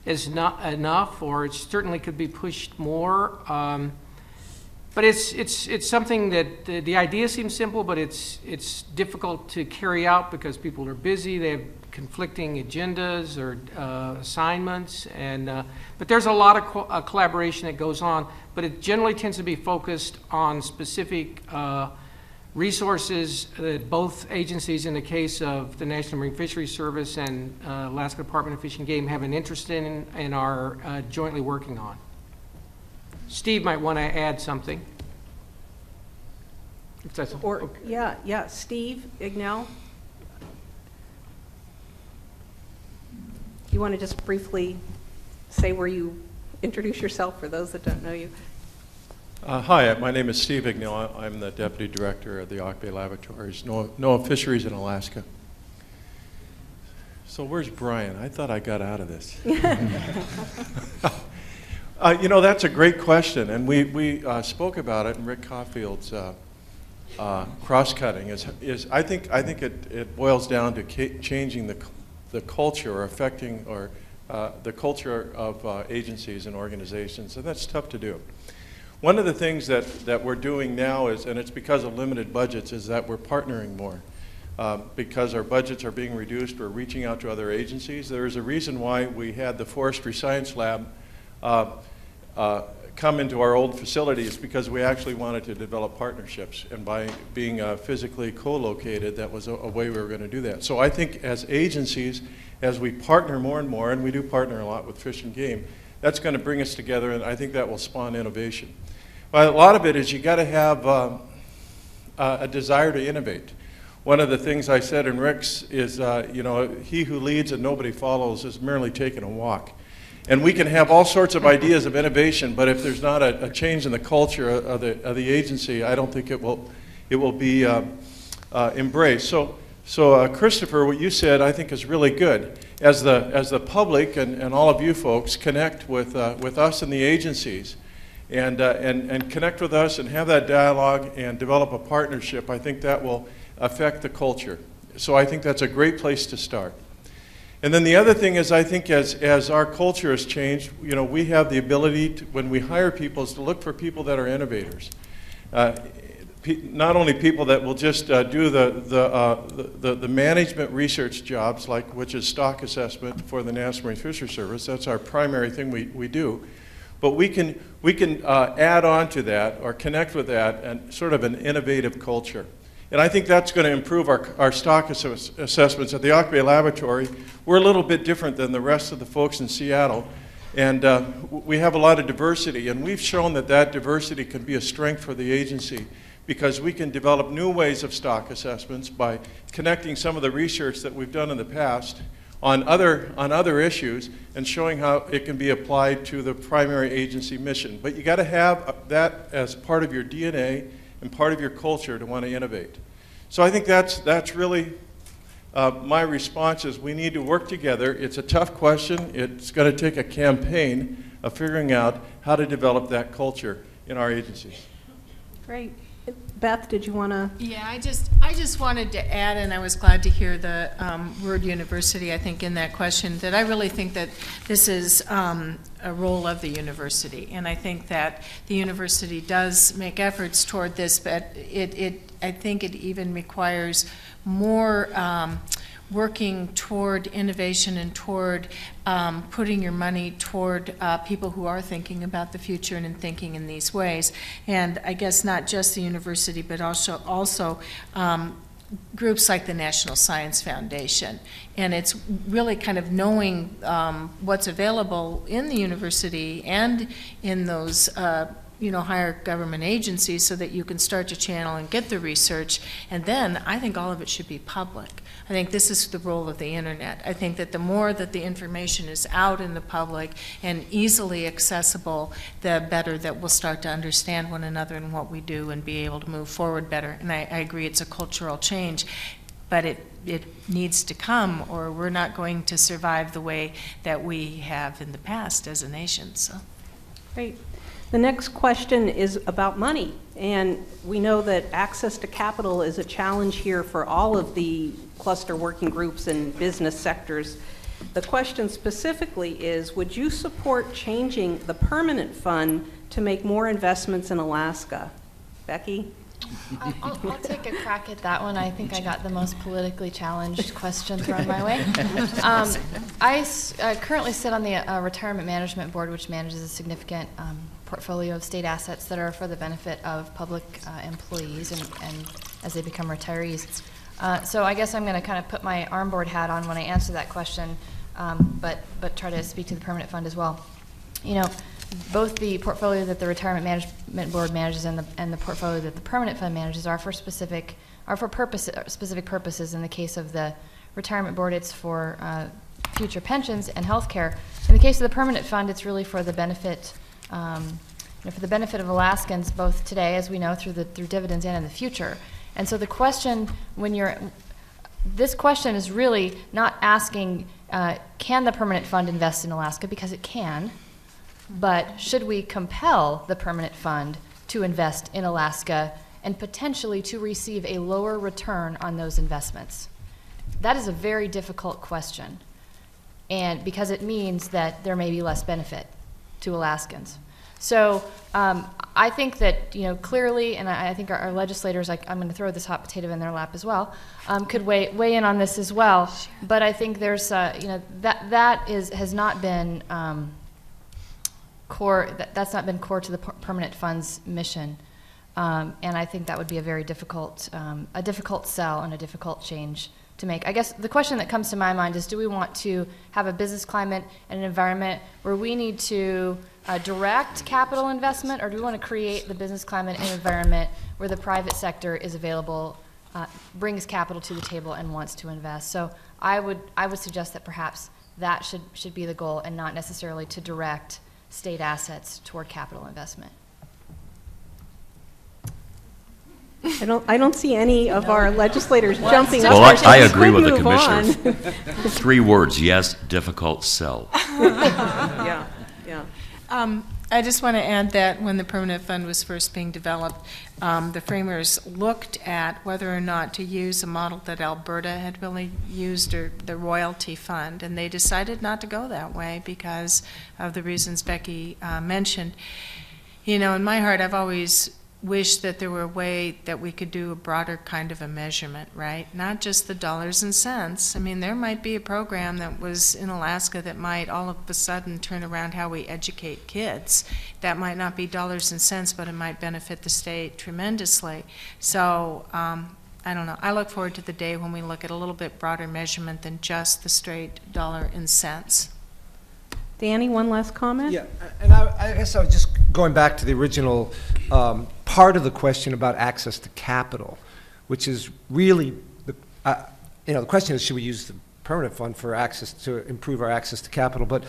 is not enough, or it certainly could be pushed more. But it's something that the idea seems simple, but it's difficult to carry out because people are busy. They have conflicting agendas or assignments, and but there's a lot of collaboration that goes on. But it generally tends to be focused on specific resources that both agencies, in the case of the National Marine Fisheries Service and Alaska Department of Fish and Game, have an interest in and are jointly working on. Steve might want to add something. If that's or okay. Yeah, Steve Ignell. You want to just briefly say where you introduce yourself for those that don't know you? Hi, my name is Steve Ignell. I'm the Deputy Director of the Auk Bay Laboratories, NOAA Fisheries in Alaska. So where's Brian? I thought I got out of this. You know, that's a great question, and we spoke about it, and Rick Caulfield's cross-cutting is I think it boils down to changing the culture or affecting or the culture of agencies and organizations, and that's tough to do. One of the things that we're doing now is, and it's because of limited budgets, is that we're partnering more. Because our budgets are being reduced, we're reaching out to other agencies. There is a reason why we had the Forestry Science Lab come into our old facilities, because we actually wanted to develop partnerships. And by being physically co-located, that was a way we were going to do that. So I think as agencies, as we partner more and more, and we do partner a lot with Fish and Game, that's going to bring us together, and I think that will spawn innovation. Well, a lot of it is you got to have a desire to innovate. One of the things I said in Rick's is, you know, he who leads and nobody follows is merely taking a walk. And we can have all sorts of ideas of innovation, but if there's not a change in the culture of the agency, I don't think it will be embraced. So Christopher, what you said I think is really good. As the public and all of you folks connect with us and the agencies, and connect with us and have that dialogue and develop a partnership, I think that will affect the culture. So I think that's a great place to start. And then the other thing is, I think as our culture has changed, you know, we have the ability to, when we hire people, is to look for people that are innovators. Not only people that will just do the management research jobs, like which is stock assessment for the National Marine Fisheries Service. That's our primary thing we do. But we can add on to that or connect with that and sort of an innovative culture. And I think that's going to improve our stock assessments at the Occ Bay Laboratory. We're a little bit different than the rest of the folks in Seattle. And we have a lot of diversity. And we've shown that that diversity can be a strength for the agency, because we can develop new ways of stock assessments by connecting some of the research that we've done in the past on other issues and showing how it can be applied to the primary agency mission. But you got to have that as part of your DNA and part of your culture to want to innovate. So I think that's really my response is we need to work together. It's a tough question. It's going to take a campaign of figuring out how to develop that culture in our agencies. Great. Beth, did you want to? Yeah, I just wanted to add, and I was glad to hear the word university, I think, in that question, that I really think that this is a role of the university. And I think that the university does make efforts toward this, but I think it even requires more working toward innovation and toward putting your money toward people who are thinking about the future and thinking in these ways. And I guess not just the university, but also groups like the National Science Foundation. And it's really kind of knowing what's available in the university and in those higher government agencies so that you can start to channel and get the research. And then I think all of it should be public. I think this is the role of the internet. I think that the more that the information is out in the public and easily accessible, the better that we'll start to understand one another and what we do and be able to move forward better. And I agree it's a cultural change, but it needs to come, or we're not going to survive the way that we have in the past as a nation. So. Great. The next question is about money, and we know that access to capital is a challenge here for all of the cluster working groups and business sectors. The question specifically is, would you support changing the permanent fund to make more investments in Alaska? Becky? I'll take a crack at that one. I think I got the most politically challenged question thrown my way. I currently sit on the Retirement Management Board, which manages a significant portfolio of state assets that are for the benefit of public employees and as they become retirees. So I guess I'm going to kind of put my arm board hat on when I answer that question, but try to speak to the permanent fund as well. You know, both the portfolio that the Retirement Management Board manages and the portfolio that the permanent fund manages are for specific purposes. In the case of the Retirement Board, it's for future pensions and health care. In the case of the permanent fund, it's really for the benefit for the benefit of Alaskans, both today, as we know, through dividends and in the future. And so the question, this question is really not asking, can the permanent fund invest in Alaska? Because it can. But should we compel the permanent fund to invest in Alaska and potentially to receive a lower return on those investments? That is a very difficult question, and because it means that there may be less benefit to Alaskans. So I think that, clearly, and I think our legislators, I'm going to throw this hot potato in their lap as well, could weigh in on this as well. But I think there's, that has not been core. That's not been core to the permanent fund's mission, and I think that would be a very difficult sell and a difficult change to make. I guess the question that comes to my mind is, do we want to have a business climate and an environment where we need to direct capital investment, or do we want to create the business climate and environment where the private sector is available, brings capital to the table and wants to invest? So I would suggest that perhaps that should be the goal, and not necessarily to direct state assets toward capital investment. I don't see any of our legislators jumping up. Well, I Let's agree with the move commissioner. on. 3 words, yes, difficult, sell. Yeah, yeah. I just want to add that when the permanent fund was first being developed, the framers looked at whether or not to use a model that Alberta had really used, or the royalty fund, and they decided not to go that way because of the reasons Becky mentioned. You know, in my heart, I've always wished that there were a way that we could do a broader kind of a measurement, right? Not just the dollars and cents. I mean, there might be a program that was in Alaska that might all of a sudden turn around how we educate kids. That might not be dollars and cents, but it might benefit the state tremendously. So, I don't know. I look forward to the day when we look at a little bit broader measurement than just the straight dollar and cents. Danny, one last comment? Yeah, and I guess I was just going back to the original part of the question about access to capital, which is really, the question is, should we use the permanent fund for access to improve our access to capital? But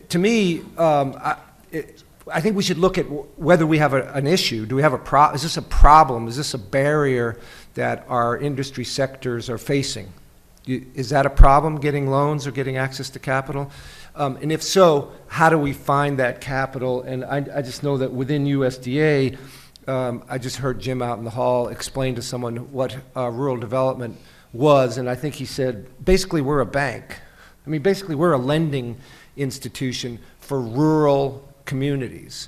to me, I think we should look at whether we have an issue. Do we have is this a problem? Is this a barrier that our industry sectors are facing? Is that a problem, getting loans or getting access to capital? And if so, how do we find that capital? And I just know that within USDA, I just heard Jim out in the hall explain to someone what rural development was, and I think he said, basically we're a bank. I mean, basically we're a lending institution for rural communities.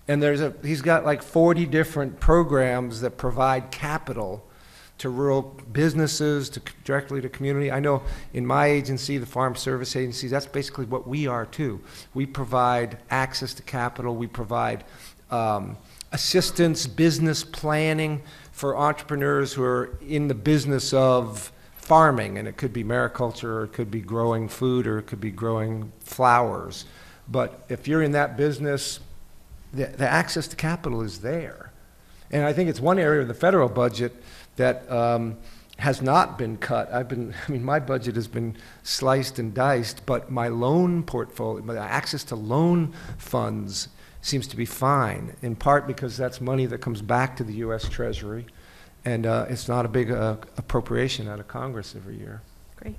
And he's got like 40 different programs that provide capital to rural businesses, directly to community. I know in my agency, the Farm Service Agency, that's basically what we are too. We provide access to capital. We provide assistance, business planning for entrepreneurs who are in the business of farming, and it could be mariculture, or it could be growing food, or it could be growing flowers. But if you're in that business, the access to capital is there. And I think it's one area of the federal budget that has not been cut. My budget has been sliced and diced, but my loan portfolio, my access to loan funds seems to be fine, in part because that's money that comes back to the U.S. Treasury, and it's not a big appropriation out of Congress every year. Great.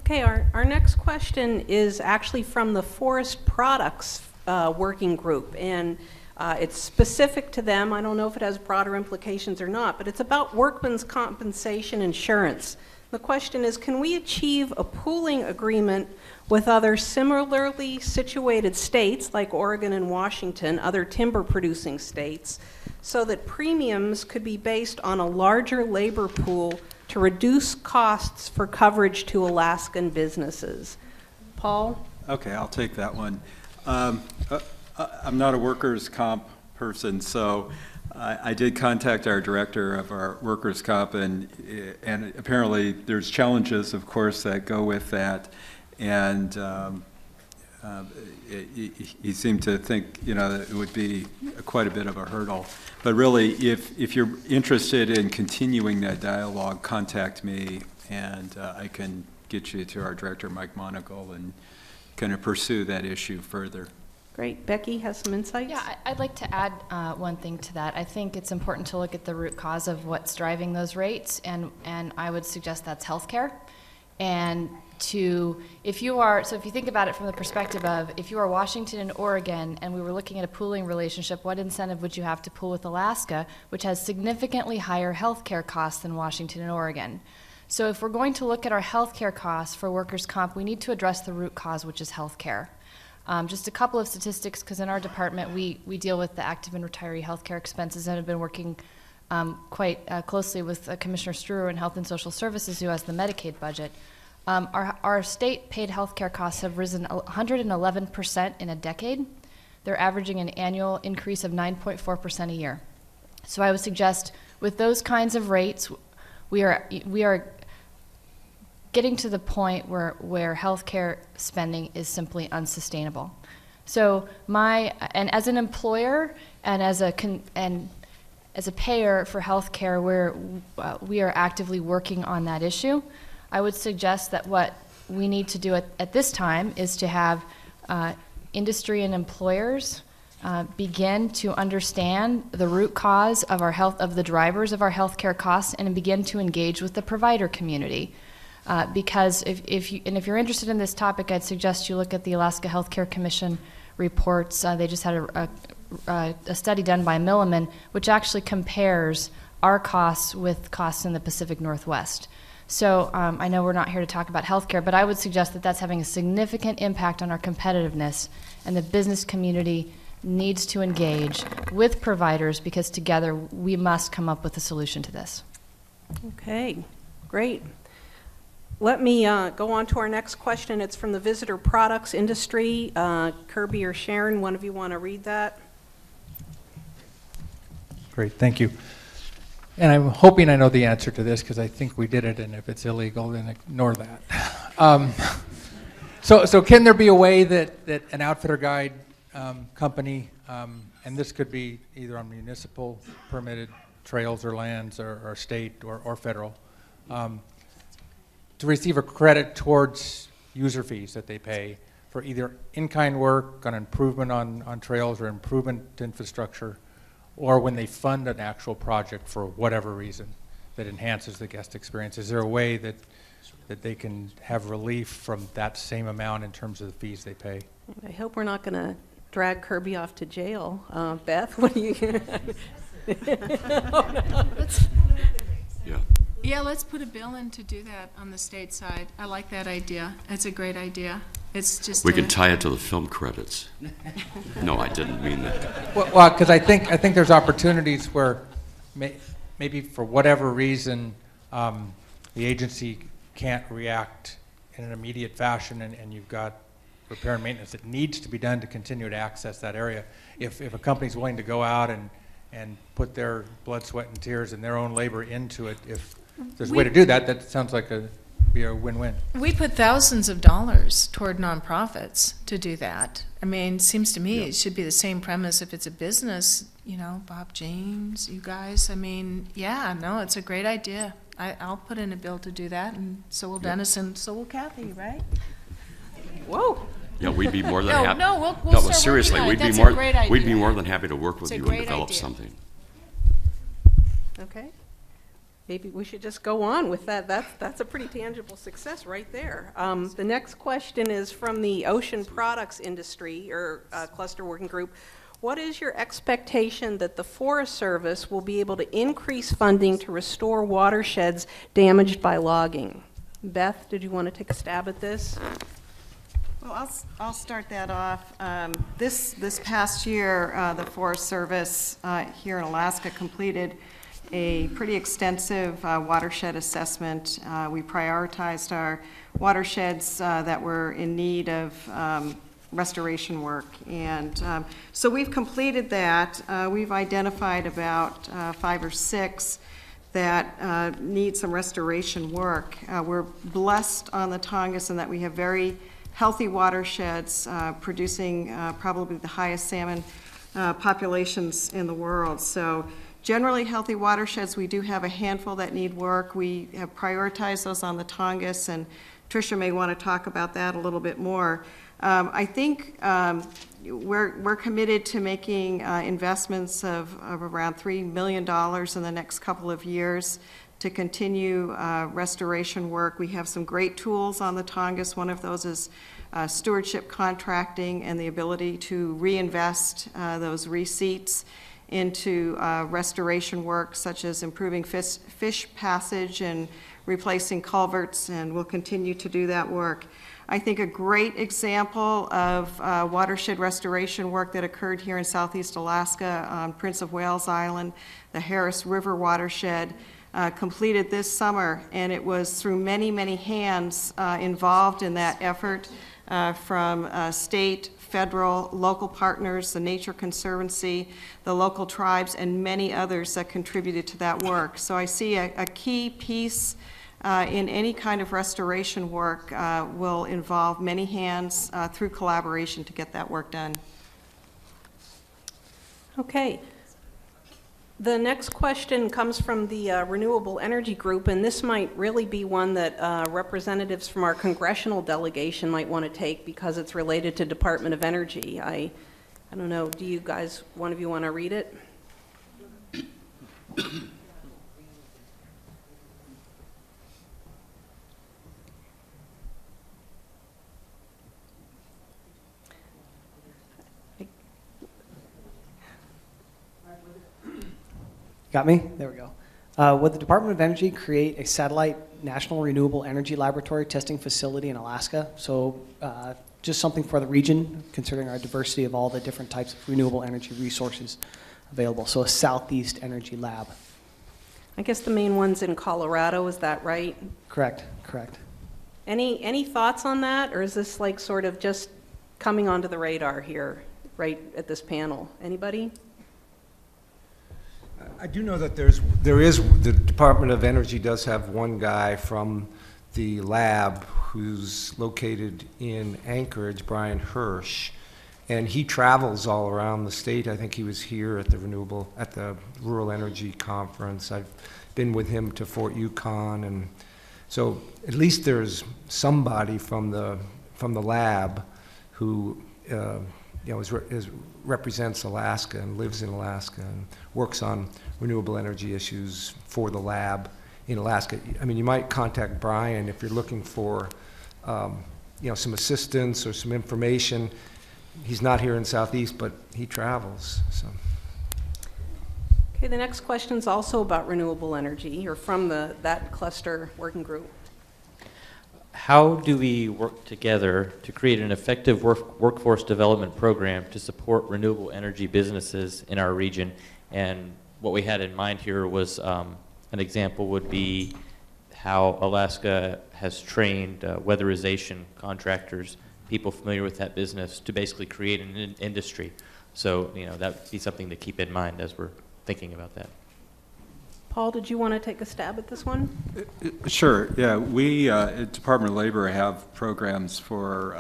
Okay, our next question is actually from the Forest Products Working Group, and it's specific to them. I don't know if it has broader implications or not, but it's about workmen's compensation insurance. The question is, can we achieve a pooling agreement with other similarly situated states like Oregon and Washington, other timber-producing states, so that premiums could be based on a larger labor pool to reduce costs for coverage to Alaskan businesses? Paul? Okay, I'll take that one. I'm not a workers' comp person, so I did contact our director of our workers' comp, and apparently there's challenges, of course, that go with that, and he seemed to think, that it would be quite a bit of a hurdle. But really, if you're interested in continuing that dialogue, contact me, and I can get you to our director, Mike Monagle, and kind of pursue that issue further. Great. Becky has some insights? Yeah, I'd like to add one thing to that. I think it's important to look at the root cause of what's driving those rates, and I would suggest that's healthcare. And if you think about it from the perspective of, if you are Washington and Oregon and we were looking at a pooling relationship, what incentive would you have to pool with Alaska, which has significantly higher healthcare costs than Washington and Oregon? So if we're going to look at our healthcare costs for workers' comp, we need to address the root cause, which is healthcare. Just a couple of statistics, because in our department we deal with the active and retiree healthcare expenses, and have been working quite closely with Commissioner Struer in Health and Social Services, who has the Medicaid budget. Our state paid healthcare costs have risen 111% in a decade. They're averaging an annual increase of 9.4% a year. So I would suggest, with those kinds of rates, we are getting to the point where healthcare spending is simply unsustainable. So and as an employer and as a payer for health care, we are actively working on that issue. I would suggest that what we need to do at this time is to have industry and employers begin to understand the root cause of of the drivers of our healthcare costs, and begin to engage with the provider community. Because if you're interested in this topic, I'd suggest you look at the Alaska Healthcare Commission reports. They just had a study done by Milliman, which actually compares our costs with costs in the Pacific Northwest. So I know we're not here to talk about healthcare, but I would suggest that that's having a significant impact on our competitiveness, and the business community needs to engage with providers, because together we must come up with a solution to this. Okay, great. Let me go on to our next question. It's from the visitor products industry. Kirby or Sharon, one of you want to read that? Great, thank you. And I'm hoping I know the answer to this, because I think we did it, and if it's illegal, then ignore that. So can there be a way that an outfitter guide company, and this could be either on municipal permitted trails or lands, or state or federal, to receive a credit towards user fees that they pay for either in-kind work on improvement on trails or improvement to infrastructure, or when they fund an actual project for whatever reason that enhances the guest experience? Is there a way that they can have relief from that same amount in terms of the fees they pay? I hope we're not going to drag Kirby off to jail. Beth, what do you? Yeah, let's put a bill in to do that on the state side. I like that idea. It's a great idea. It's just we can tie it to the film credits. No, I didn't mean that. Well, because I think there's opportunities where maybe for whatever reason the agency can't react in an immediate fashion, and you've got repair and maintenance that needs to be done to continue to access that area. If a company's willing to go out and put their blood, sweat, and tears and their own labor into it, if there's a way to do that, that sounds like be a win-win. We put thousands of dollars toward nonprofits to do that. I mean, it seems to me it should be the same premise if it's a business, you know, Bob James, you guys. I mean, yeah, no, it's a great idea. I'll put in a bill to do that, and so will Dennis, and so will Kathy, right? Whoa. Yeah, we'd be more than happy. No, we'll start seriously, working on it. we'd That's be more than happy to work with It's a you and great develop idea. something. Okay. Maybe we should just go on with that. That's a pretty tangible success right there. The next question is from the ocean products industry, or cluster working group. What is your expectation that the Forest Service will be able to increase funding to restore watersheds damaged by logging? Beth, did you want to take a stab at this? Well, I'll start that off. This past year, the Forest Service here in Alaska completed a pretty extensive watershed assessment. We prioritized our watersheds that were in need of restoration work. And so we've completed that. We've identified about 5 or 6 that need some restoration work. We're blessed on the Tongass in that we have very healthy watersheds producing probably the highest salmon populations in the world. So generally healthy watersheds. We do have a handful that need work. We have prioritized those on the Tongass, and Tricia may want to talk about that a little bit more. I think we're committed to making investments of around $3 million in the next couple of years to continue restoration work. We have some great tools on the Tongass. One of those is stewardship contracting and the ability to reinvest those receipts into restoration work, such as improving fish passage and replacing culverts, and we'll continue to do that work. I think a great example of watershed restoration work that occurred here in Southeast Alaska on Prince of Wales Island, the Harris River watershed, completed this summer, and it was through many, many hands involved in that effort from state, federal, local partners, the Nature Conservancy, the local tribes, and many others that contributed to that work. So I see a key piece in any kind of restoration work will involve many hands through collaboration to get that work done. Okay. The next question comes from the Renewable Energy Group, and this might really be one that representatives from our congressional delegation might want to take because it's related to Department of Energy. I don't know, do you guys, one of you want to read it? Got me? There we go. Would the Department of Energy create a satellite national renewable energy laboratory testing facility in Alaska? So just something for the region, considering our diversity of all the different types of renewable energy resources available. So a Southeast Energy Lab. I guess the main one's in Colorado, is that right? Correct, correct. Any thoughts on that, or is this like sort of just coming onto the radar here, right at this panel? Anybody? I do know that the Department of Energy does have one guy from the lab who's located in Anchorage, Brian Hirsch, and he travels all around the state. I think he was here at the Rural Energy Conference. I've been with him to Fort Yukon, and so at least there's somebody from the lab who represents Alaska and lives in Alaska and works on renewable energy issues for the lab in Alaska. I mean, you might contact Brian if you're looking for, some assistance or some information. He's not here in Southeast, but he travels. So. Okay, the next question is also about renewable energy, or from that cluster working group. How do we work together to create an effective workforce development program to support renewable energy businesses in our region? And what we had in mind here was an example would be how Alaska has trained weatherization contractors, people familiar with that business, to basically create an industry. So, that would be something to keep in mind as we're thinking about that. Paul, did you want to take a stab at this one? Sure, yeah. We at Department of Labor have programs for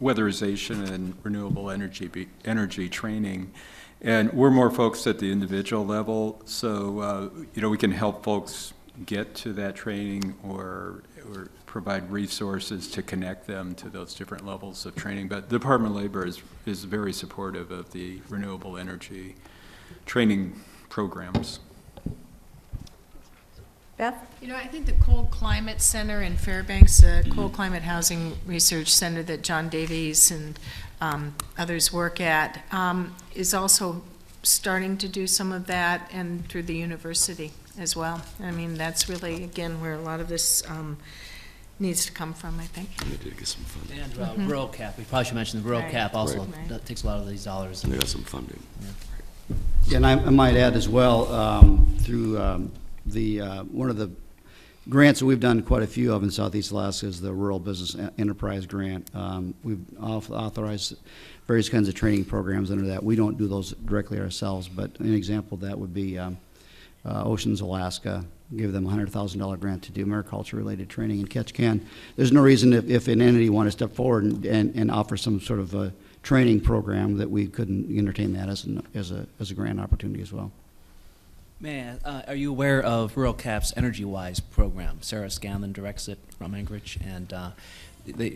weatherization and renewable energy training. And we're more focused at the individual level, so we can help folks get to that training or provide resources to connect them to those different levels of training. But the Department of Labor is very supportive of the renewable energy training programs. Beth? I think the Cold Climate Center in Fairbanks, the Cold Climate Housing Research Center that John Davies and others work at, is also starting to do some of that, and through the university as well. I mean, that's really, again, where a lot of this needs to come from, I think. They did get some funding. And Rural Cap, we probably should mention the Rural Cap also that takes a lot of these dollars. And they got some funding. Yeah, and I might add as well, through one of the grants that we've done quite a few of in Southeast Alaska is the Rural Business Enterprise Grant. We've authorized various kinds of training programs under that. We don't do those directly ourselves, but an example of that would be Oceans Alaska, give them a $100,000 grant to do mariculture-related training in Ketchikan. There's no reason if an entity wanted to step forward and offer some sort of a training program that we couldn't entertain that as a grant opportunity as well. Man, are you aware of Rural Cap's EnergyWise program? Sarah Scanlon directs it from Anchorage, and they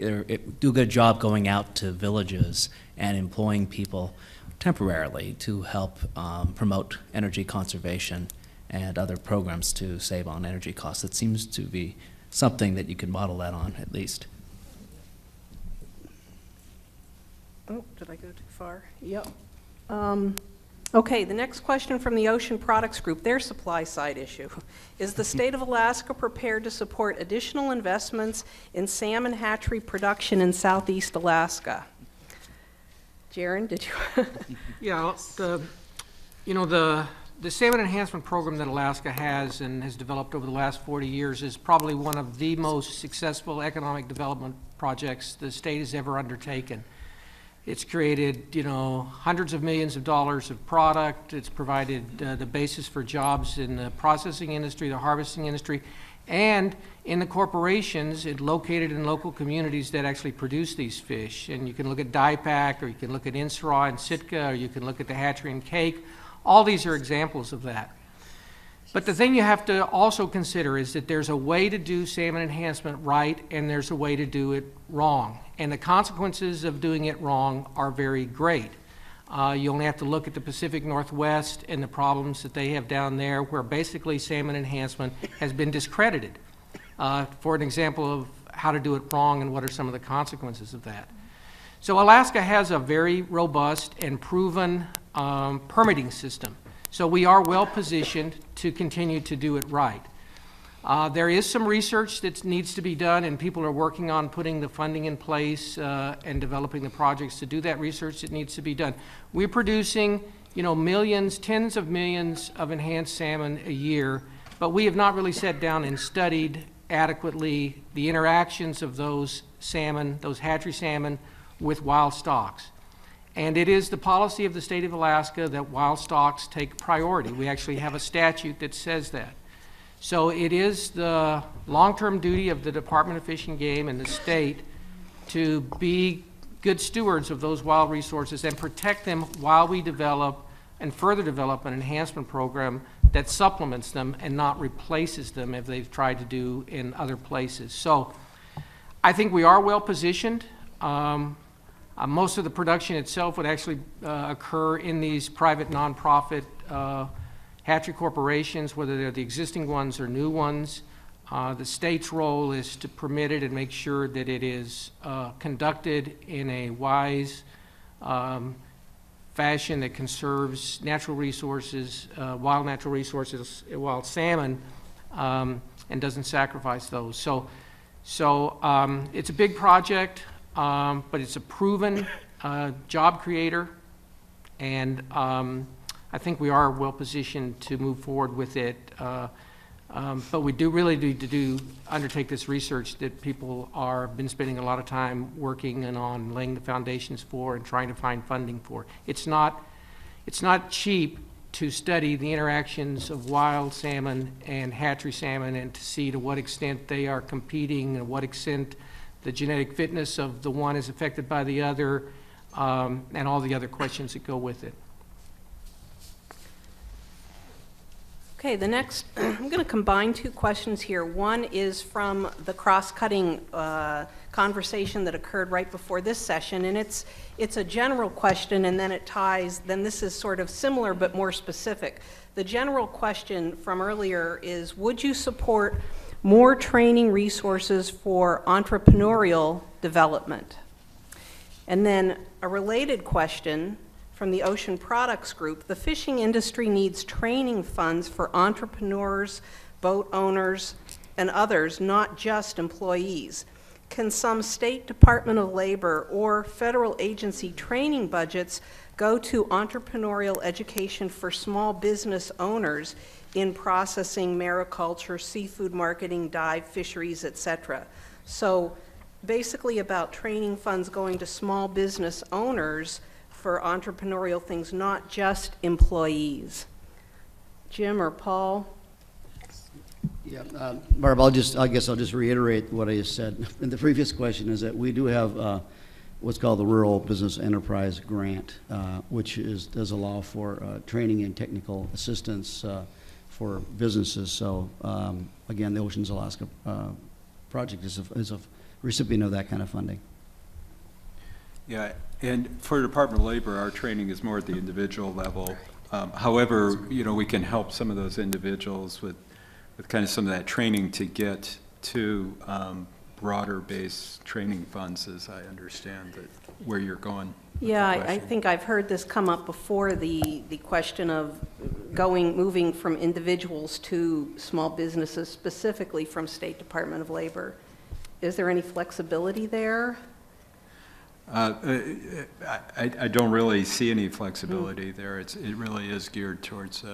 do a good job going out to villages and employing people temporarily to help promote energy conservation and other programs to save on energy costs. It seems to be something that you can model that on, at least. Oh, did I go too far? Yep. Okay, the next question from the Ocean Products Group, their supply side issue. Is the state of Alaska prepared to support additional investments in salmon hatchery production in Southeast Alaska? Jaron, did you? Yeah, the Salmon Enhancement Program that Alaska has and has developed over the last 40 years is probably one of the most successful economic development projects the state has ever undertaken. It's created, hundreds of millions of dollars of product. It's provided the basis for jobs in the processing industry, the harvesting industry, and in the corporations located in local communities that actually produce these fish. And you can look at DIPAC, or you can look at INSRA and Sitka, or you can look at the Hatchery and Cake. All these are examples of that. But the thing you have to also consider is that there's a way to do salmon enhancement right, and there's a way to do it wrong. And the consequences of doing it wrong are very great. You only have to look at the Pacific Northwest and the problems that they have down there, where basically salmon enhancement has been discredited. For an example of how to do it wrong and what are some of the consequences of that. So Alaska has a very robust and proven permitting system. So we are well positioned to continue to do it right. There is some research that needs to be done, and people are working on putting the funding in place and developing the projects to do that research that needs to be done. We're producing, millions, tens of millions of enhanced salmon a year, but we have not really sat down and studied adequately the interactions of those salmon, those hatchery salmon, with wild stocks. And it is the policy of the state of Alaska that wild stocks take priority. We actually have a statute that says that. So it is the long-term duty of the Department of Fish and Game and the state to be good stewards of those wild resources and protect them while we develop and further develop an enhancement program that supplements them and not replaces them as they've tried to do in other places. So I think we are well positioned. Most of the production itself would actually occur in these private nonprofit hatchery corporations, whether they're the existing ones or new ones. The state's role is to permit it and make sure that it is conducted in a wise fashion that conserves natural resources, wild natural resources, wild salmon, and doesn't sacrifice those. So it's a big project, but it's a proven job creator, and I think we are well positioned to move forward with it. But we do really need to undertake this research that people are been spending a lot of time working and on laying the foundations for and trying to find funding for. It's not cheap to study the interactions of wild salmon and hatchery salmon and to see to what extent they are competing and what extent the genetic fitness of the one is affected by the other, and all the other questions that go with it. Okay, the next, I'm going to combine two questions here. One is from the cross-cutting conversation that occurred right before this session, and it's a general question, and then it ties, then this is sort of similar but more specific. The general question from earlier is, would you support more training resources for entrepreneurial development? And then a related question from the Ocean Products Group, the fishing industry needs training funds for entrepreneurs, boat owners, and others, not just employees. Can some State Department of Labor or federal agency training budgets go to entrepreneurial education for small business owners in processing, mariculture, seafood marketing, dive fisheries, etc.? So basically about training funds going to small business owners for entrepreneurial things, not just employees. Jim or Paul? Yeah, Barb, I guess I'll just reiterate what I just said in the previous question, is that we do have what's called the Rural Business Enterprise Grant, which does allow for training and technical assistance for businesses. So again, the Oceans Alaska project is a recipient of that kind of funding. Yeah, and for the Department of Labor, our training is more at the individual level. However, we can help some of those individuals with kind of some of that training to get to broader based training funds, as I understand where you're going. Yeah, I think I've heard this come up before, the question of moving from individuals to small businesses, specifically from State Department of Labor. Is there any flexibility there? I don't really see any flexibility there. It really is geared towards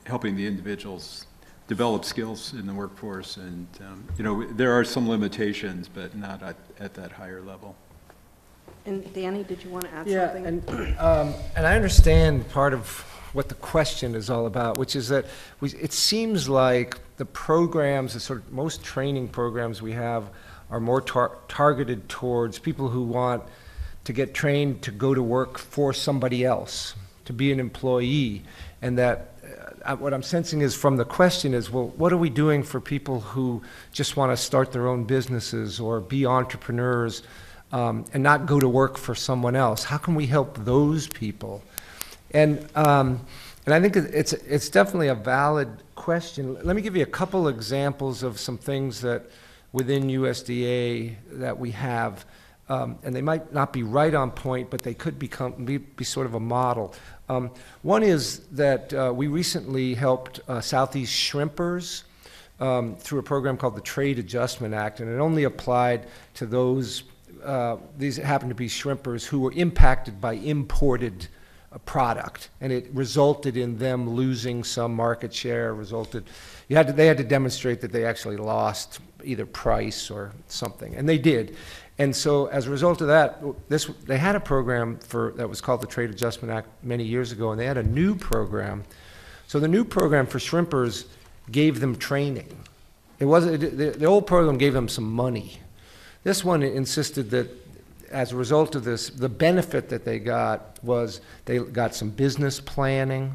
helping the individuals develop skills in the workforce, and there are some limitations, but not at that higher level. And Danny, did you want to add Yeah, something? and I understand part of what the question is all about, which is that it seems like the programs, the sort of most training programs we have are more targeted towards people who want to get trained to go to work for somebody else, to be an employee. And that what I'm sensing is from the question is, well, what are we doing for people who just want to start their own businesses or be entrepreneurs and not go to work for someone else? How can we help those people? And I think it's definitely a valid question. Let me give you a couple examples of some things that within USDA that we have, and they might not be right on point, but they could be sort of a model. One is that we recently helped Southeast shrimpers through a program called the Trade Adjustment Act, and it only applied to those, these happen to be shrimpers who were impacted by imported product, and it resulted in them losing some market share, they had to demonstrate that they actually lost either price or something, and they did. And so as a result of that, they had a program that was called the Trade Adjustment Act many years ago, and they had a new program. So the new program for shrimpers gave them training. The old program gave them some money. This one insisted that as a result of this, the benefit that they got was they got some business planning.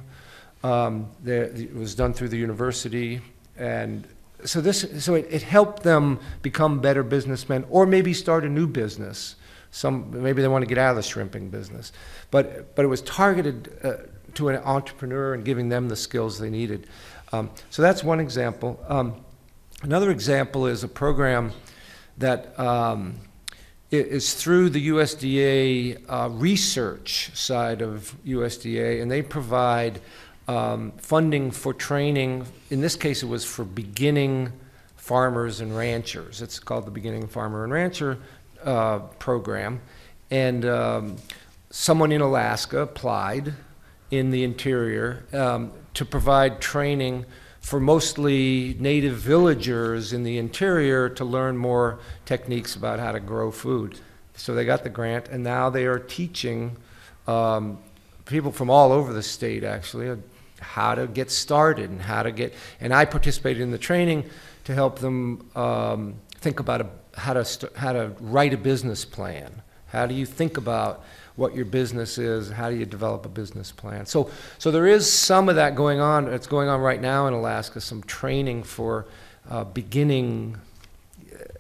It was done through the university, and so it helped them become better businessmen, or maybe start a new business. Maybe they want to get out of the shrimping business, but it was targeted to an entrepreneur and giving them the skills they needed. So that's one example. Another example is a program that is through the USDA research side of USDA, and they provide funding for training. In this case, it was for beginning farmers and ranchers. It's called the Beginning Farmer and Rancher program. And someone in Alaska applied in the interior to provide training for mostly native villagers in the interior to learn more techniques about how to grow food. So they got the grant, and now they are teaching people from all over the state, actually, how to get started and I participated in the training to help them think about how to write a business plan. How do you think about what your business is? How do you develop a business plan? So there is some of that going on. It's going on right now in Alaska, some training for beginning,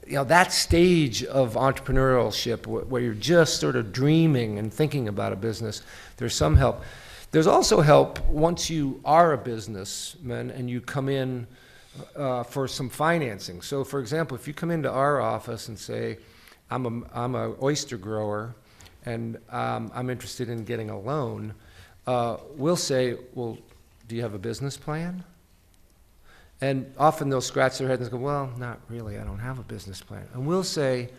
that stage of entrepreneurship where you're just sort of dreaming and thinking about a business. There's some help. There's also help once you are a businessman and you come in for some financing. So for example, if you come into our office and say, I'm an oyster grower, and I'm interested in getting a loan, we'll say, well, do you have a business plan? And often they'll scratch their head and go, well, not really, I don't have a business plan. And we'll say,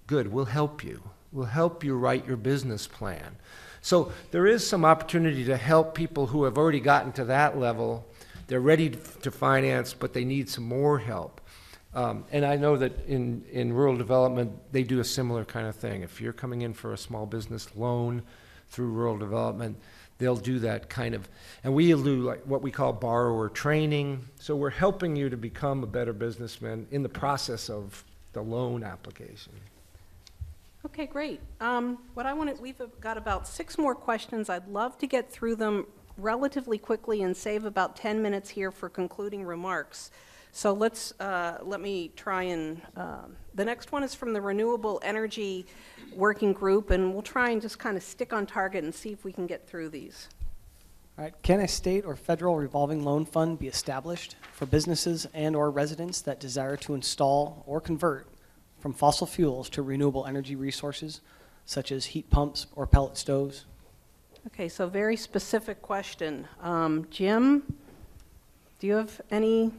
good, we'll help you. We'll help you write your business plan. So there is some opportunity to help people who have already gotten to that level. They're ready to finance, but they need some more help. And I know that in rural development, they do a similar kind of thing. If you're coming in for a small business loan through rural development, they'll do that kind of, and we do like what we call borrower training. So we're helping you to become a better businessman in the process of the loan application. Okay, great. We've got about 6 more questions. I'd love to get through them relatively quickly and save about 10 minutes here for concluding remarks. So let me try and, the next one is from the Renewable Energy Working Group, and we'll try and just kind of stick on target and see if we can get through these. All right, can a state or federal revolving loan fund be established for businesses and or residents that desire to install or convert from fossil fuels to renewable energy resources, such as heat pumps or pellet stoves? Okay, so very specific question. Jim, do you have any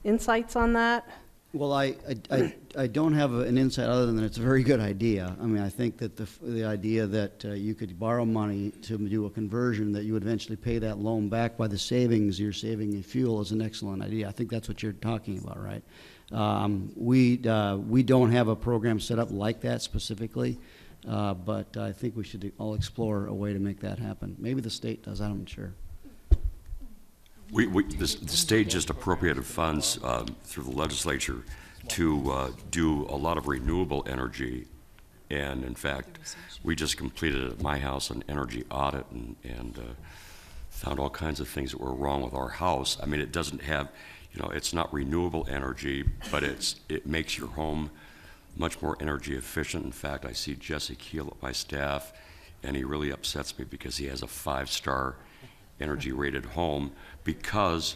insights on that? Well, I don't have an insight other than it's a very good idea. I mean, I think that the idea that you could borrow money to do a conversion, that you would eventually pay that loan back by the savings you're saving in fuel is an excellent idea. I think that's what you're talking about, right? We don't have a program set up like that specifically, but I think we should all explore a way to make that happen. Maybe the state does, I'm not sure. The state just appropriated funds through the legislature to do a lot of renewable energy. And in fact, we just completed at my house an energy audit and found all kinds of things that were wrong with our house. I mean, it doesn't have, it's not renewable energy, but it makes your home much more energy efficient. In fact, I see Jesse Keel at my staff, and he really upsets me because he has a 5-star energy rated home because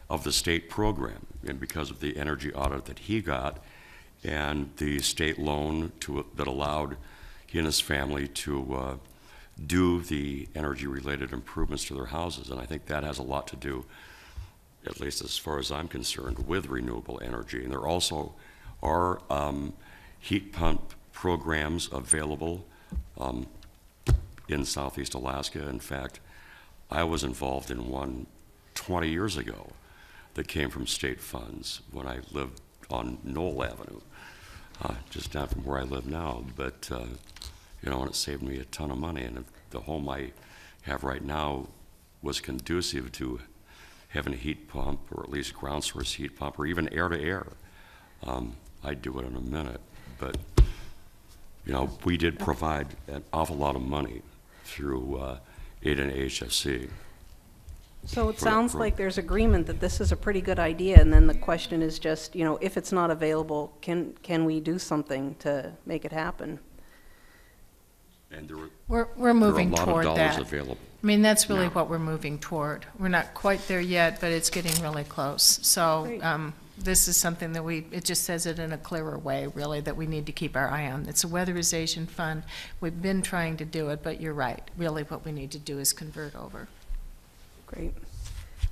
of the state program and because of the energy audit that he got and the state loan that allowed he and his family to do the energy related improvements to their houses. And I think that has a lot to do, at least as far as I'm concerned, with renewable energy. And there also are heat pump programs available in Southeast Alaska. In fact, I was involved in one 20 years ago that came from state funds when I lived on Knoll Avenue, just down from where I live now. But, and it saved me a ton of money. And if the home I have right now was conducive to having a heat pump, or at least ground source heat pump, or even air-to-air, I'd do it in a minute. But, we did provide an awful lot of money through AID and HFC. So it sounds like there's agreement that this is a pretty good idea, and then the question is just, if it's not available, can we do something to make it happen? And we're moving toward that. Available. I mean, that's really now. what we're moving toward. We're not quite there yet, but it's getting really close. So this is something that it just says it in a clearer way, really, that we need to keep our eye on. It's a weatherization fund. We've been trying to do it, but you're right. Really what we need to do is convert over. Great.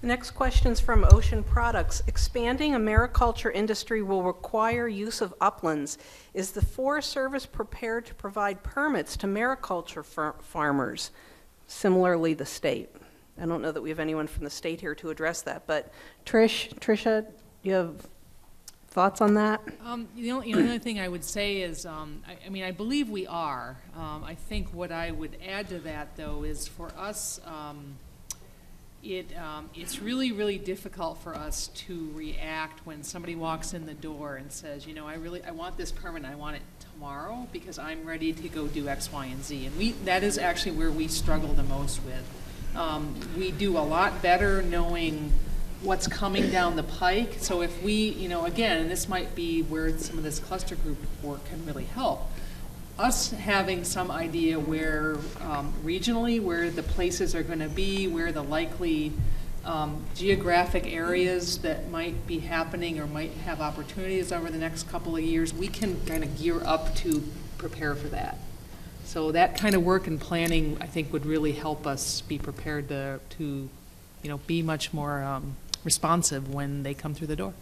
The next question is from Ocean Products. Expanding a mariculture industry will require use of uplands. Is the Forest Service prepared to provide permits to mariculture farmers? Similarly, the state. I don't know that we have anyone from the state here to address that, but Tricia, you have thoughts on that? The only thing I would say is, I believe we are. I think what I would add to that, though, is for us, it's really, really difficult for us to react when somebody walks in the door and says, I want this permit, I want it tomorrow because I'm ready to go do X, Y, and Z. And that is actually where we struggle the most with. We do a lot better knowing what's coming down the pike. So if we, again, and this might be where some of this cluster group work can really help, us having some idea where regionally where the places are going to be, where the likely geographic areas that might be happening or might have opportunities over the next couple of years, we can kind of gear up to prepare for that. So that kind of work and planning, I think, would really help us be prepared to be much more responsive when they come through the door.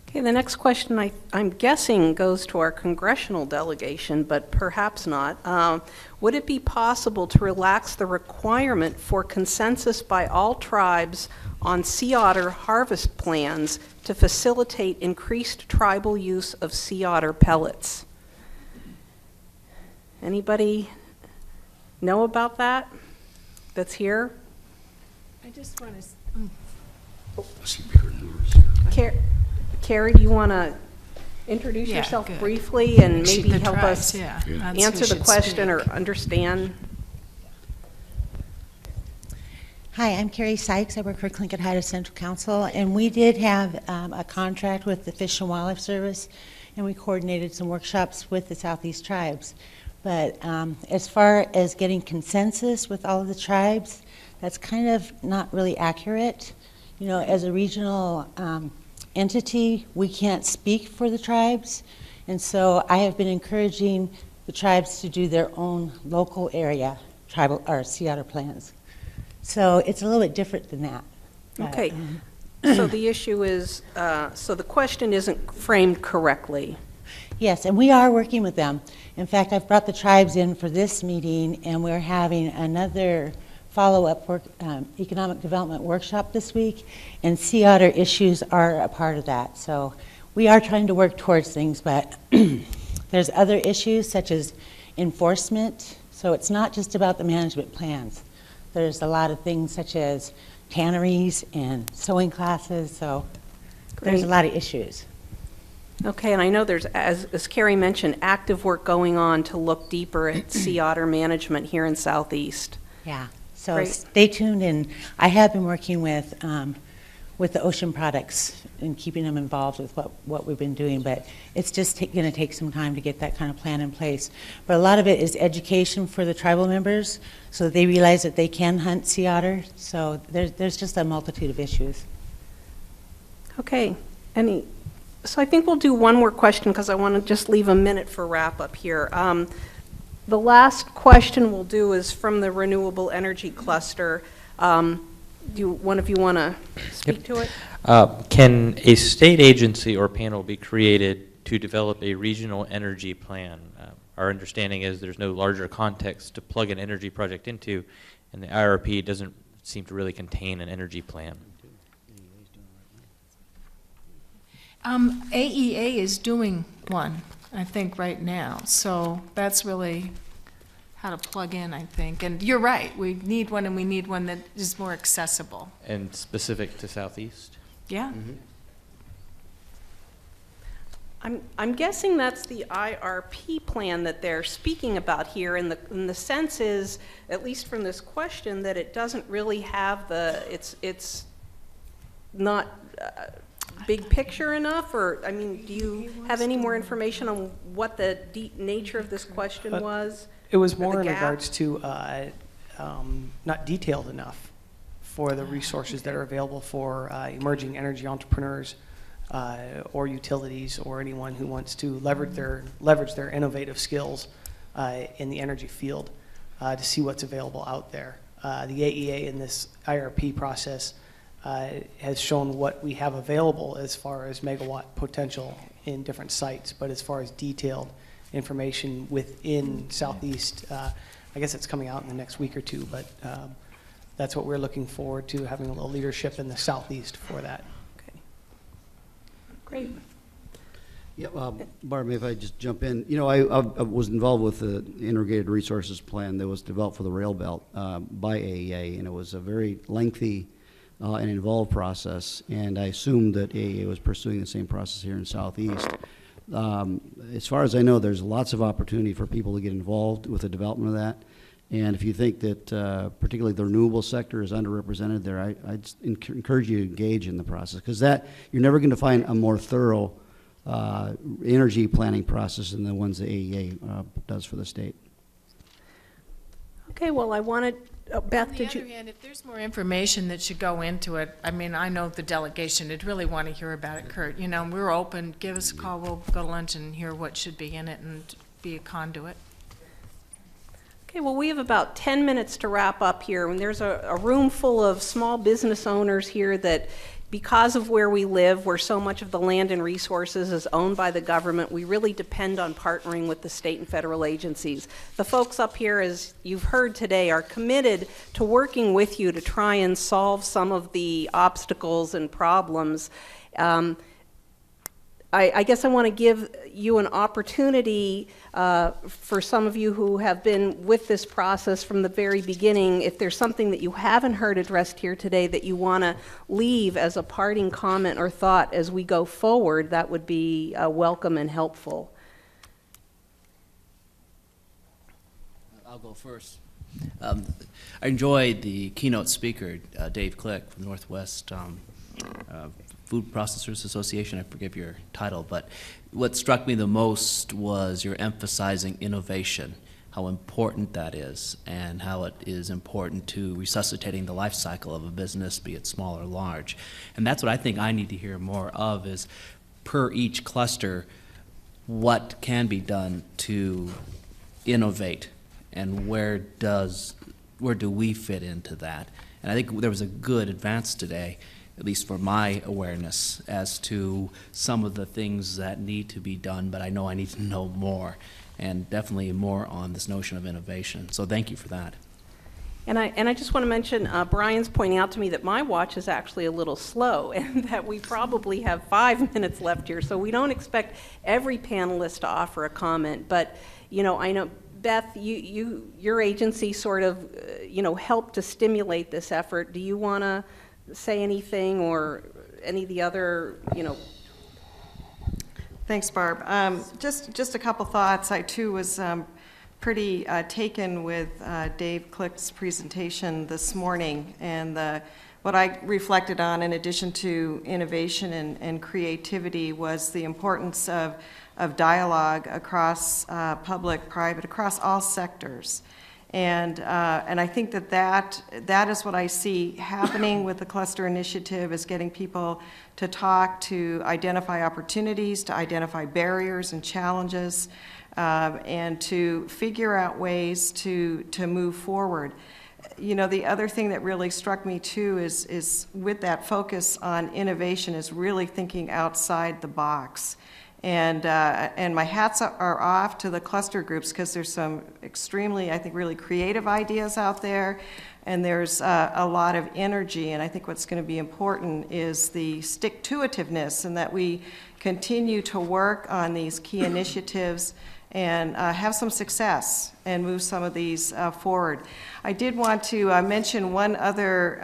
Okay, the next question I'm guessing goes to our congressional delegation, but perhaps not. Would it be possible to relax the requirement for consensus by all tribes on sea otter harvest plans to facilitate increased tribal use of sea otter pellets? Anybody know about that that's here? I just want to... Carrie, do you want to introduce yourself briefly and maybe help us answer the question or understand? Hi, I'm Carrie Sykes. I work for Tlingit Haida Central Council, and we did have a contract with the Fish and Wildlife Service, and we coordinated some workshops with the Southeast tribes. But as far as getting consensus with all of the tribes, that's kind of not really accurate. As a regional entity, we can't speak for the tribes, and so I have been encouraging the tribes to do their own local area tribal or sea otter plans. So it's a little bit different than that. Okay, so the issue is, so the question isn't framed correctly. Yes, and we are working with them. In fact, I've brought the tribes in for this meeting, and we're having another follow-up economic development workshop this week, and sea otter issues are a part of that. So we are trying to work towards things, but there's other issues such as enforcement. So it's not just about the management plans. There's a lot of things such as, tanneries and sewing classes, so there's a lot of issues. Okay, and I know there's, as Carrie mentioned, active work going on to look deeper at sea otter management here in Southeast. Yeah, so Great. stay tuned, and I have been working with the ocean products and keeping them involved with what we've been doing, but it's just going to take some time to get that kind of plan in place. But a lot of it is education for the tribal members, so that they realize that they can hunt sea otter. So there's just a multitude of issues. Okay, so I think we'll do one more question because I want to just leave a minute for wrap up here. The last question we'll do is from the Renewable Energy Cluster. Do one of you want to speak to it? Can a state agency or panel be created to develop a regional energy plan? Our understanding is there's no larger context to plug an energy project into, and the IRP doesn't seem to really contain an energy plan. AEA is doing one, I think, right now. So that's really how to plug in, I think. And you're right, we need one, and we need one that is more accessible. And specific to Southeast? Yeah. I'm guessing that's the IRP plan that they're speaking about here, and the sense is, at least from this question, that it doesn't really have it's not big picture enough, or, I mean, do you have any more information on what the deep nature of this question was? It was more in regards to not detailed enough for the resources that are available for emerging energy entrepreneurs or utilities or anyone who wants to leverage their innovative skills in the energy field to see what's available out there. The AEA in this IRP process has shown what we have available as far as megawatt potential in different sites, but as far as detailed information within Southeast, I guess it's coming out in the next week or two, but that's what we're looking forward to, having a little leadership in the Southeast for that. Okay. Great. Yeah, Barb, if I just jump in, you know, I was involved with the Integrated Resources Plan that was developed for the rail belt by AEA, and it was a very lengthy and involved process, and I assumed that AEA was pursuing the same process here in Southeast. As far as I know, there's lots of opportunity for people to get involved with the development of that, and if you think that particularly the renewable sector is underrepresented there, I'd encourage you to engage in the process, because that, you're never going to find a more thorough energy planning process than the ones that AEA does for the state. Okay, well, I wanted, Beth, did you? On the other hand, if there's more information that should go into it, I mean, I know the delegation would really want to hear about it, Kurt. You know, we're open, give us a call, we'll go to lunch and hear what should be in it and be a conduit. Okay, well, we have about 10 minutes to wrap up here, and there's a room full of small business owners here that, because of where we live, where so much of the land and resources is owned by the government, we really depend on partnering with the state and federal agencies. The folks up here, as you've heard today, are committed to working with you to try and solve some of the obstacles and problems. I guess I want to give you an opportunity for some of you who have been with this process from the very beginning, if there's something that you haven't heard addressed here today that you want to leave as a parting comment or thought as we go forward, that would be welcome and helpful. I'll go first. I enjoyed the keynote speaker, Dave Click from Northwest Food Processors Association. I forget your title, but what struck me the most was your emphasizing innovation, how important that is, and how it is important to resuscitating the life cycle of a business, be it small or large. And that's what I think I need to hear more of, is per each cluster, what can be done to innovate, and where do we fit into that? And I think there was a good advance today, at least for my awareness, as to some of the things that need to be done, but I know I need to know more, and definitely more on this notion of innovation. So thank you for that. And I just want to mention, Brian's pointing out to me that my watch is actually a little slow, and that we probably have 5 minutes left here, so we don't expect every panelist to offer a comment, but, you know, I know, Beth, your agency sort of, you know, helped to stimulate this effort. Do you want to say anything or any of the other, Thanks, Barb. Just a couple thoughts. I too was pretty taken with Dave Klick's presentation this morning, and what I reflected on, in addition to innovation and creativity, was the importance of dialogue across public, private, across all sectors. And I think that is what I see happening with the cluster initiative, is getting people to talk, to identify opportunities, to identify barriers and challenges, and to figure out ways to move forward. The other thing that really struck me too is with that focus on innovation, is really thinking outside the box. And my hats are off to the cluster groups, because there's some extremely, I think, really creative ideas out there, and there's a lot of energy. And I think what's going to be important is the stick-to-itiveness, and that we continue to work on these key initiatives and have some success and move some of these forward. I did want to mention one other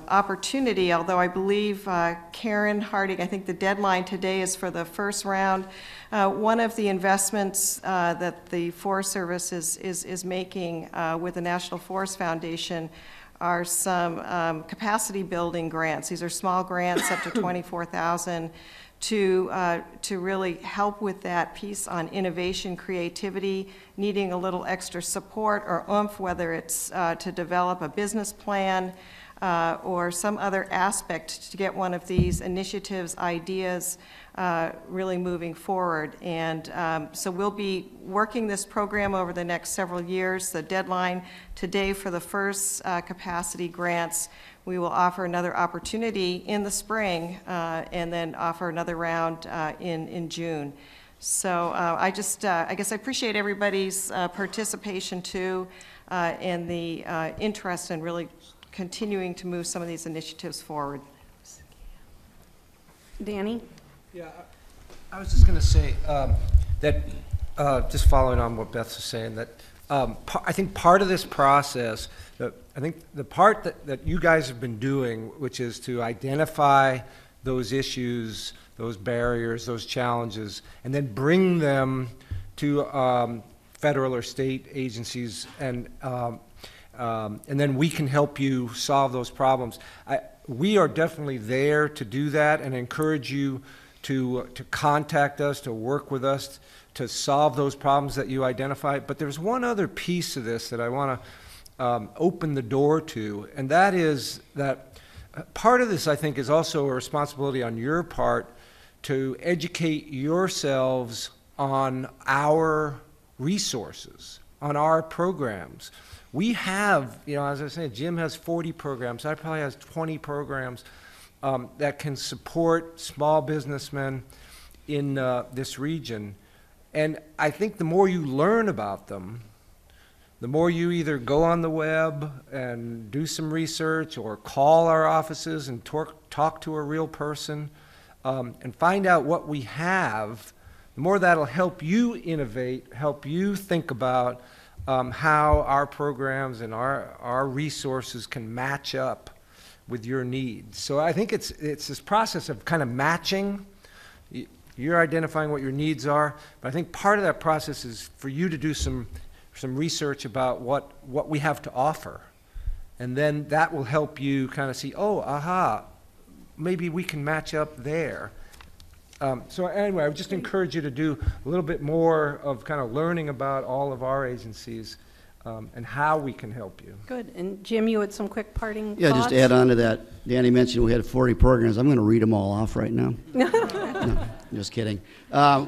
opportunity, although I believe Karen Harding, I think the deadline today is for the first round. One of the investments that the Forest Service is making with the National Forest Foundation are some capacity building grants. These are small grants up to $24,000 to really help with that piece on innovation, creativity, needing a little extra support or oomph, whether it's to develop a business plan or some other aspect to get one of these initiatives, ideas really moving forward. And so we'll be working this program over the next several years. The deadline today for the first capacity grants. We will offer another opportunity in the spring and then offer another round in June. So I guess I appreciate everybody's participation too, and the interest in really continuing to move some of these initiatives forward. Danny? Yeah, I was just going to say that, just following on what Beth was saying, that I think part of this process, I think the part that you guys have been doing, which is to identify those issues, those barriers, those challenges, and then bring them to federal or state agencies, and then we can help you solve those problems. We are definitely there to do that, and encourage you to contact us, to work with us, to solve those problems that you identify. But there's one other piece of this that I want to open the door to, and that is that part of this, I think, is also a responsibility on your part to educate yourselves on our resources, on our programs. We have, as I said, Jim has 40 programs. I probably has 20 programs that can support small businessmen in this region. And I think the more you learn about them, the more you either go on the web and do some research, or call our offices and talk to a real person and find out what we have, the more that'll help you innovate, help you think about how our programs and our resources can match up with your needs. So I think it's this process of kind of matching. You're identifying what your needs are, but I think part of that process is for you to do some research about what we have to offer. And then that will help you kind of see, oh, aha, maybe we can match up there. So anyway, I would just encourage you to do a little bit more of kind of learning about all of our agencies and how we can help you. Good. And Jim, you had some quick parting Yeah, thoughts? just to add on to that, Danny mentioned we had 40 programs. I'm going to read them all off right now. No, just kidding.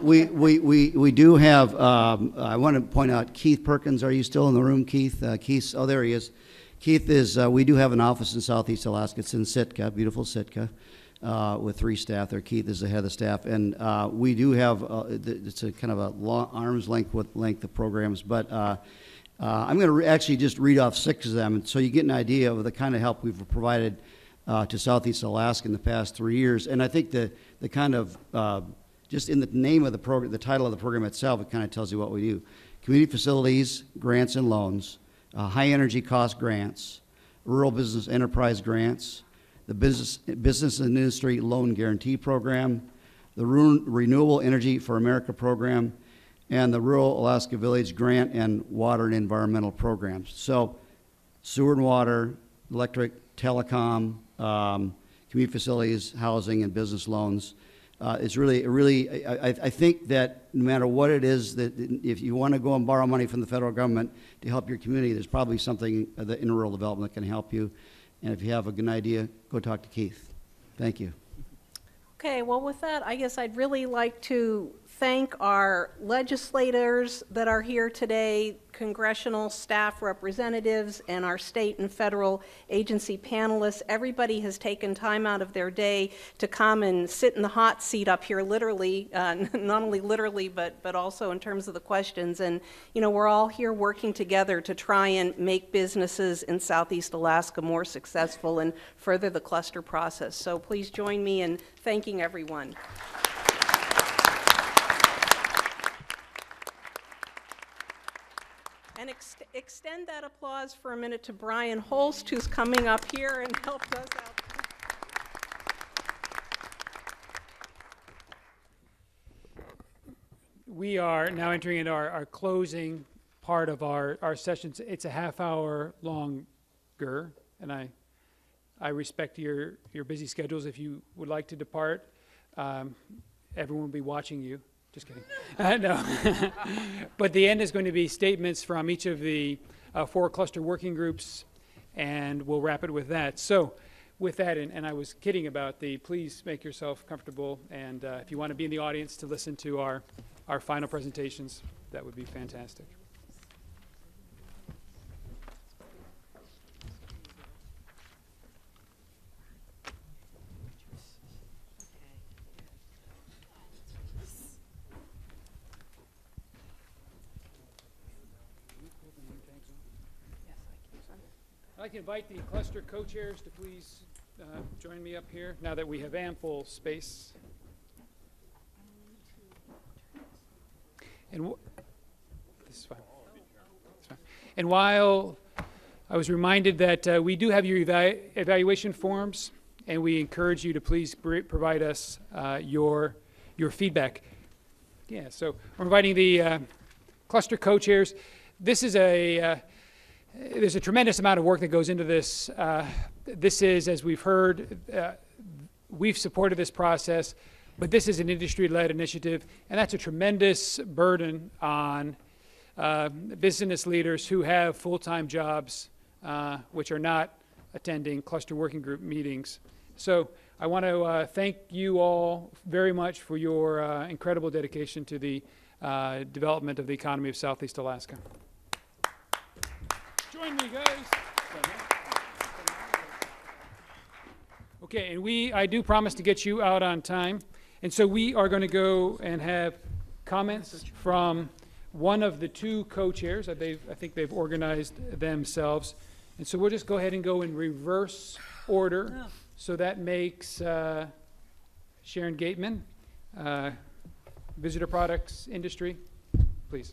We do have, I want to point out Keith Perkins. Are you still in the room, Keith? Keith, oh, there he is. Keith is, we do have an office in Southeast Alaska. It's in Sitka, beautiful Sitka, with 3 staff there. Keith is the head of the staff. And we do have, it's a kind of a long, arm's length of programs, but I'm going to actually just read off 6 of them so you get an idea of the kind of help we've provided to Southeast Alaska in the past 3 years. And I think the kind of, just in the name of the program, the title of the program itself, it kind of tells you what we do. Community facilities, grants and loans, high energy cost grants, rural business enterprise grants, the Business and Industry Loan Guarantee Program, the Renewable Energy for America Program, and the Rural Alaska Village Grant and Water and Environmental Programs. So sewer and water, electric, telecom, community facilities, housing, and business loans. It's really, I think that no matter what it is, that if you want to go and borrow money from the federal government to help your community, there's probably something that in rural development that can help you. And if you have a good idea, go talk to Keith. Thank you. Okay, well, with that, I guess I'd really like to thank our legislators that are here today, congressional staff representatives, and our state and federal agency panelists. Everybody has taken time out of their day to come and sit in the hot seat up here, literally, not only literally, but also in terms of the questions. And, you know, we're all here working together to try and make businesses in Southeast Alaska more successful and further the cluster process. So please join me in thanking everyone. And extend that applause for a minute to Brian Holst, who's coming up here and helped us out. We are now entering into our closing part of our sessions. It's a half hour longer, and I respect your busy schedules. If you would like to depart, everyone will be watching you. Just kidding. No. But the end is going to be statements from each of the 4 cluster working groups, and we'll wrap it with that. So with that, and I was kidding about please make yourself comfortable, and if you want to be in the audience to listen to our final presentations, that would be fantastic. I'd like to invite the cluster co-chairs to please join me up here now that we have ample space. And this is fine. It's fine. And while I was reminded that we do have your evaluation forms, and we encourage you to please provide us your feedback. Yeah, so we're inviting the cluster co-chairs. This is there's a tremendous amount of work that goes into this. This is, as we've heard, we've supported this process, but this is an industry-led initiative, and that's a tremendous burden on business leaders who have full-time jobs, which are not attending cluster working group meetings. So I want to thank you all very much for your incredible dedication to the development of the economy of Southeast Alaska. Join me, guys. Okay, and I do promise to get you out on time. And so we are going to go and have comments from one of the 2 co-chairs. I think they've organized themselves. And so we'll just go ahead and go in reverse order. Oh. So that makes Sharon Gateman, Visitor Products Industry, please.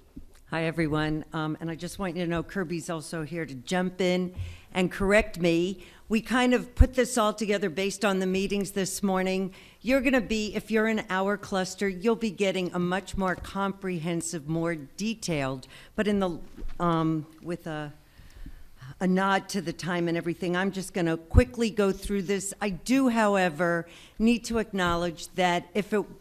Hi, everyone. And I just want you to know Kirby's also here to jump in and correct me. We kind of put this all together based on the meetings this morning. You're going to be, if you're in our cluster, you'll be getting a much more comprehensive, more detailed, but in the with a nod to the time and everything. I'm just going to quickly go through this. I do, however, need to acknowledge that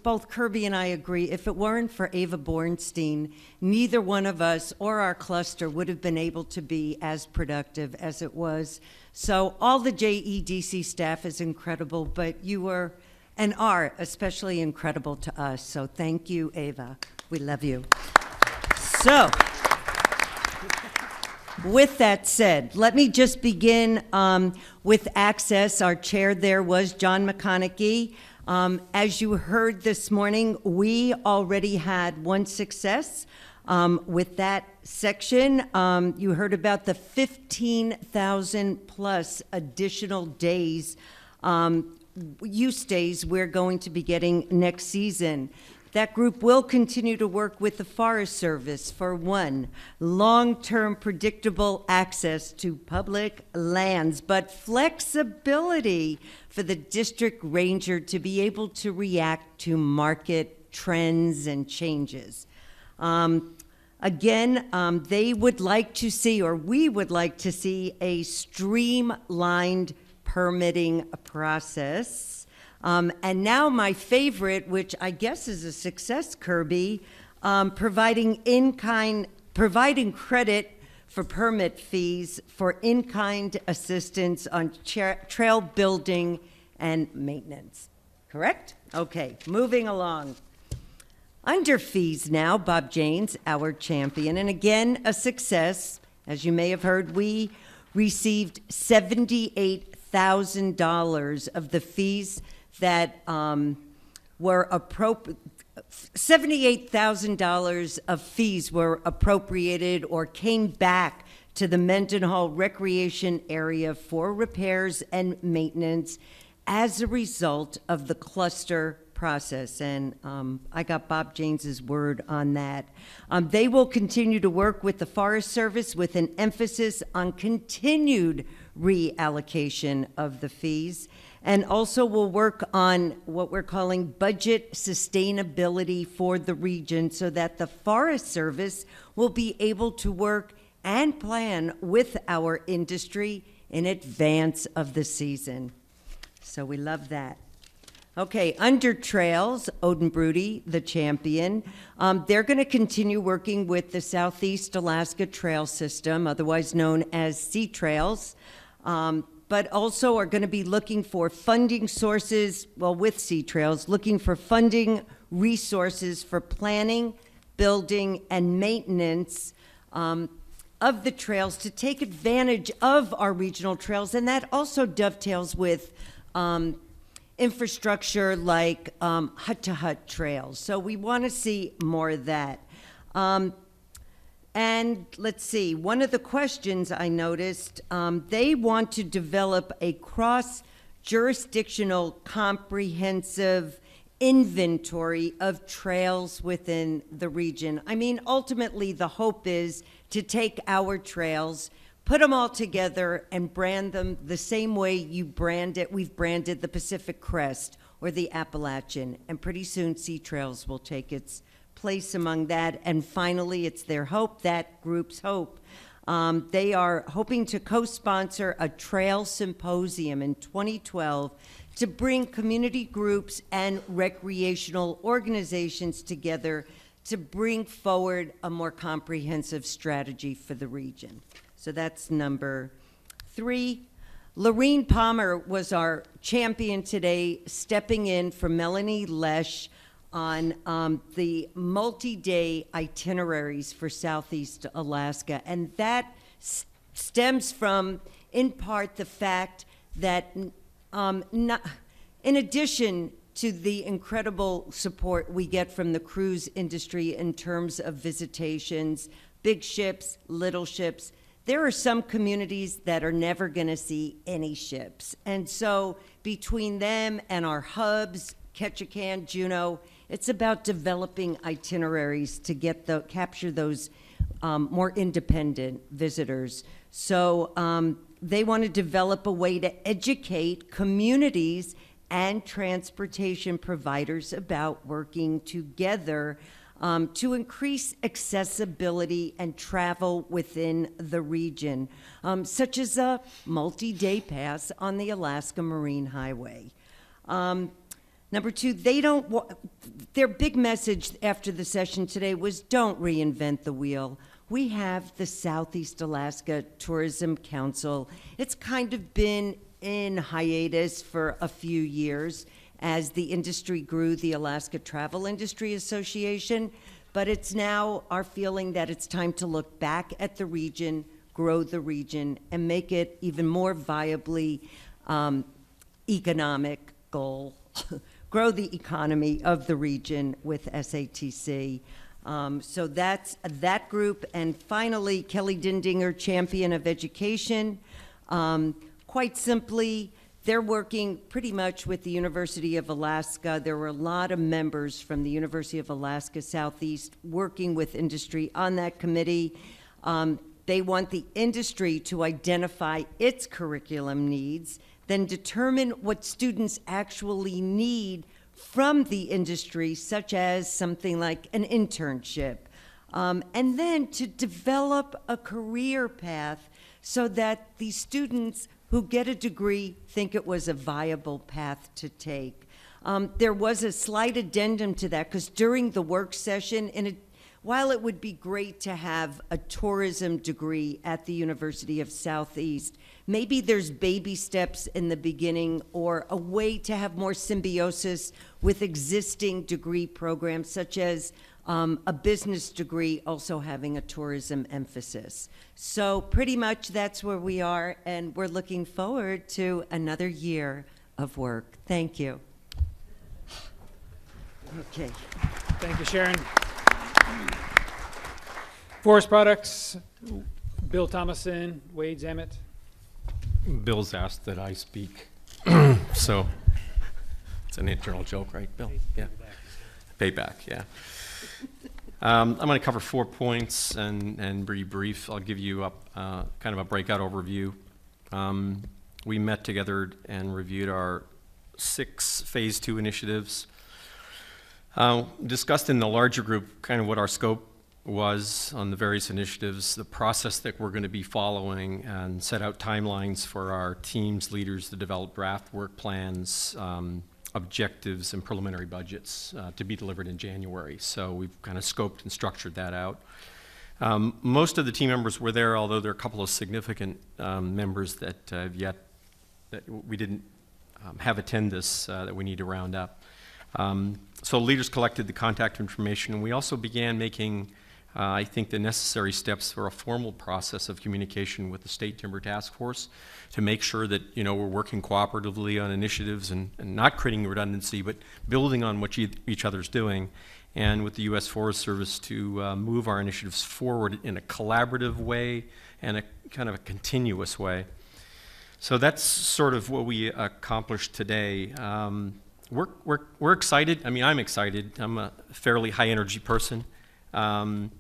both Kirby and I agree, if it weren't for Ava Bornstein, neither one of us or our cluster would have been able to be as productive as it was. So all the JEDC staff is incredible, but you were and are especially incredible to us. So thank you, Ava. We love you. So, with that said, let me just begin with access. Our chair there was John McConaughey. As you heard this morning, we already had one success with that section. You heard about the 15,000 plus additional days, use days we're going to be getting next season. That group will continue to work with the Forest Service for one, long-term predictable access to public lands, but flexibility for the district ranger to be able to react to market trends and changes. Again, they would like to see, or we would like to see, a streamlined permitting process. And now my favorite, which I guess is a success, Kirby, providing credit for permit fees for in-kind assistance on trail building and maintenance. Correct? Okay, moving along. Under fees now, Bob Janes, our champion, and again, a success. As you may have heard, we received $78,000 of the fees that were $78,000 of fees were appropriated or came back to the Mendenhall Recreation Area for repairs and maintenance as a result of the cluster process. And I got Bob Janes's word on that. They will continue to work with the Forest Service with an emphasis on continued reallocation of the fees, and also will work on what we're calling budget sustainability for the region so that the Forest Service will be able to work and plan with our industry in advance of the season. So we love that. Okay, under trails, Odin Broody, the champion, they're going to continue working with the Southeast Alaska Trail System, otherwise known as Sea Trails, but also are going to be looking for funding sources, well, with Sea Trails, looking for funding resources for planning, building, and maintenance of the trails to take advantage of our regional trails, and that also dovetails with infrastructure like hut-to-hut trails. So we want to see more of that. And let's see, one of the questions I noticed, they want to develop a cross-jurisdictional comprehensive inventory of trails within the region. I mean, ultimately, the hope is to take our trails, put them all together, and brand them the same way we've branded the Pacific Crest or the Appalachian. And pretty soon, Sea Trails will take its place among that. And finally, it's their hope, that group's hope. They are hoping to co-sponsor a trail symposium in 2012 to bring community groups and recreational organizations together to bring forward a more comprehensive strategy for the region. So that's number 3. Lorene Palmer was our champion today, stepping in for Melanie Lesh on the multi-day itineraries for Southeast Alaska. And that stems from, in part, the fact that in addition to the incredible support we get from the cruise industry in terms of visitations, big ships, little ships, there are some communities that are never going to see any ships. And so between them and our hubs, Ketchikan, Juneau, it's about developing itineraries to capture those more independent visitors. So they want to develop a way to educate communities and transportation providers about working together to increase accessibility and travel within the region, such as a multi-day pass on the Alaska Marine Highway. Number 2, their big message after the session today was don't reinvent the wheel. We have the Southeast Alaska Tourism Council. It's kind of been in hiatus for a few years as the industry grew, the Alaska Travel Industry Association, but it's now our feeling that it's time to look back at the region, grow the region, and make it even more viably economic goal. Grow the economy of the region with SATC. So that's that group. And finally, Kelly Dindinger, champion of education. Quite simply, They're working pretty much with the University of Alaska. There were a lot of members from the University of Alaska Southeast working with industry on that committee. They want the industry to identify its curriculum needs, then determine what students actually need from the industry, such as something like an internship, and then to develop a career path so that the students who get a degree think it was a viable path to take. There was a slight addendum to that, because during the work session, while it would be great to have a tourism degree at the University of Southeast, maybe there's baby steps in the beginning or a way to have more symbiosis with existing degree programs, such as a business degree also having a tourism emphasis. So pretty much that's where we are, and we're looking forward to another year of work. Thank you. Okay. Thank you, Sharon. Forest Products, Bill Thomason, Wade Zammit. Bill's asked that I speak, so it's an internal joke, right, Bill? Yeah. Payback, yeah. I'm going to cover 4 points and be brief. I'll give you kind of a breakout overview. We met together and reviewed our 6 Phase 2 initiatives. Discussed in the larger group kind of what our scope was on the various initiatives, the process that we're going to be following, and set out timelines for our teams, leaders to develop draft work plans, objectives, and preliminary budgets to be delivered in January. So we've kind of scoped and structured that out. Most of the team members were there, although there are a couple of significant members that we didn't have attend this that we need to round up. So leaders collected the contact information, and we also began making I think the necessary steps for a formal process of communication with the State Timber Task Force to make sure that, you know, we're working cooperatively on initiatives and not creating redundancy, but building on what each other's doing, and with the U.S. Forest Service to move our initiatives forward in a collaborative way and a kind of a continuous way. So that's sort of what we accomplished today. We're excited. I mean, I'm excited. I'm a fairly high energy person. And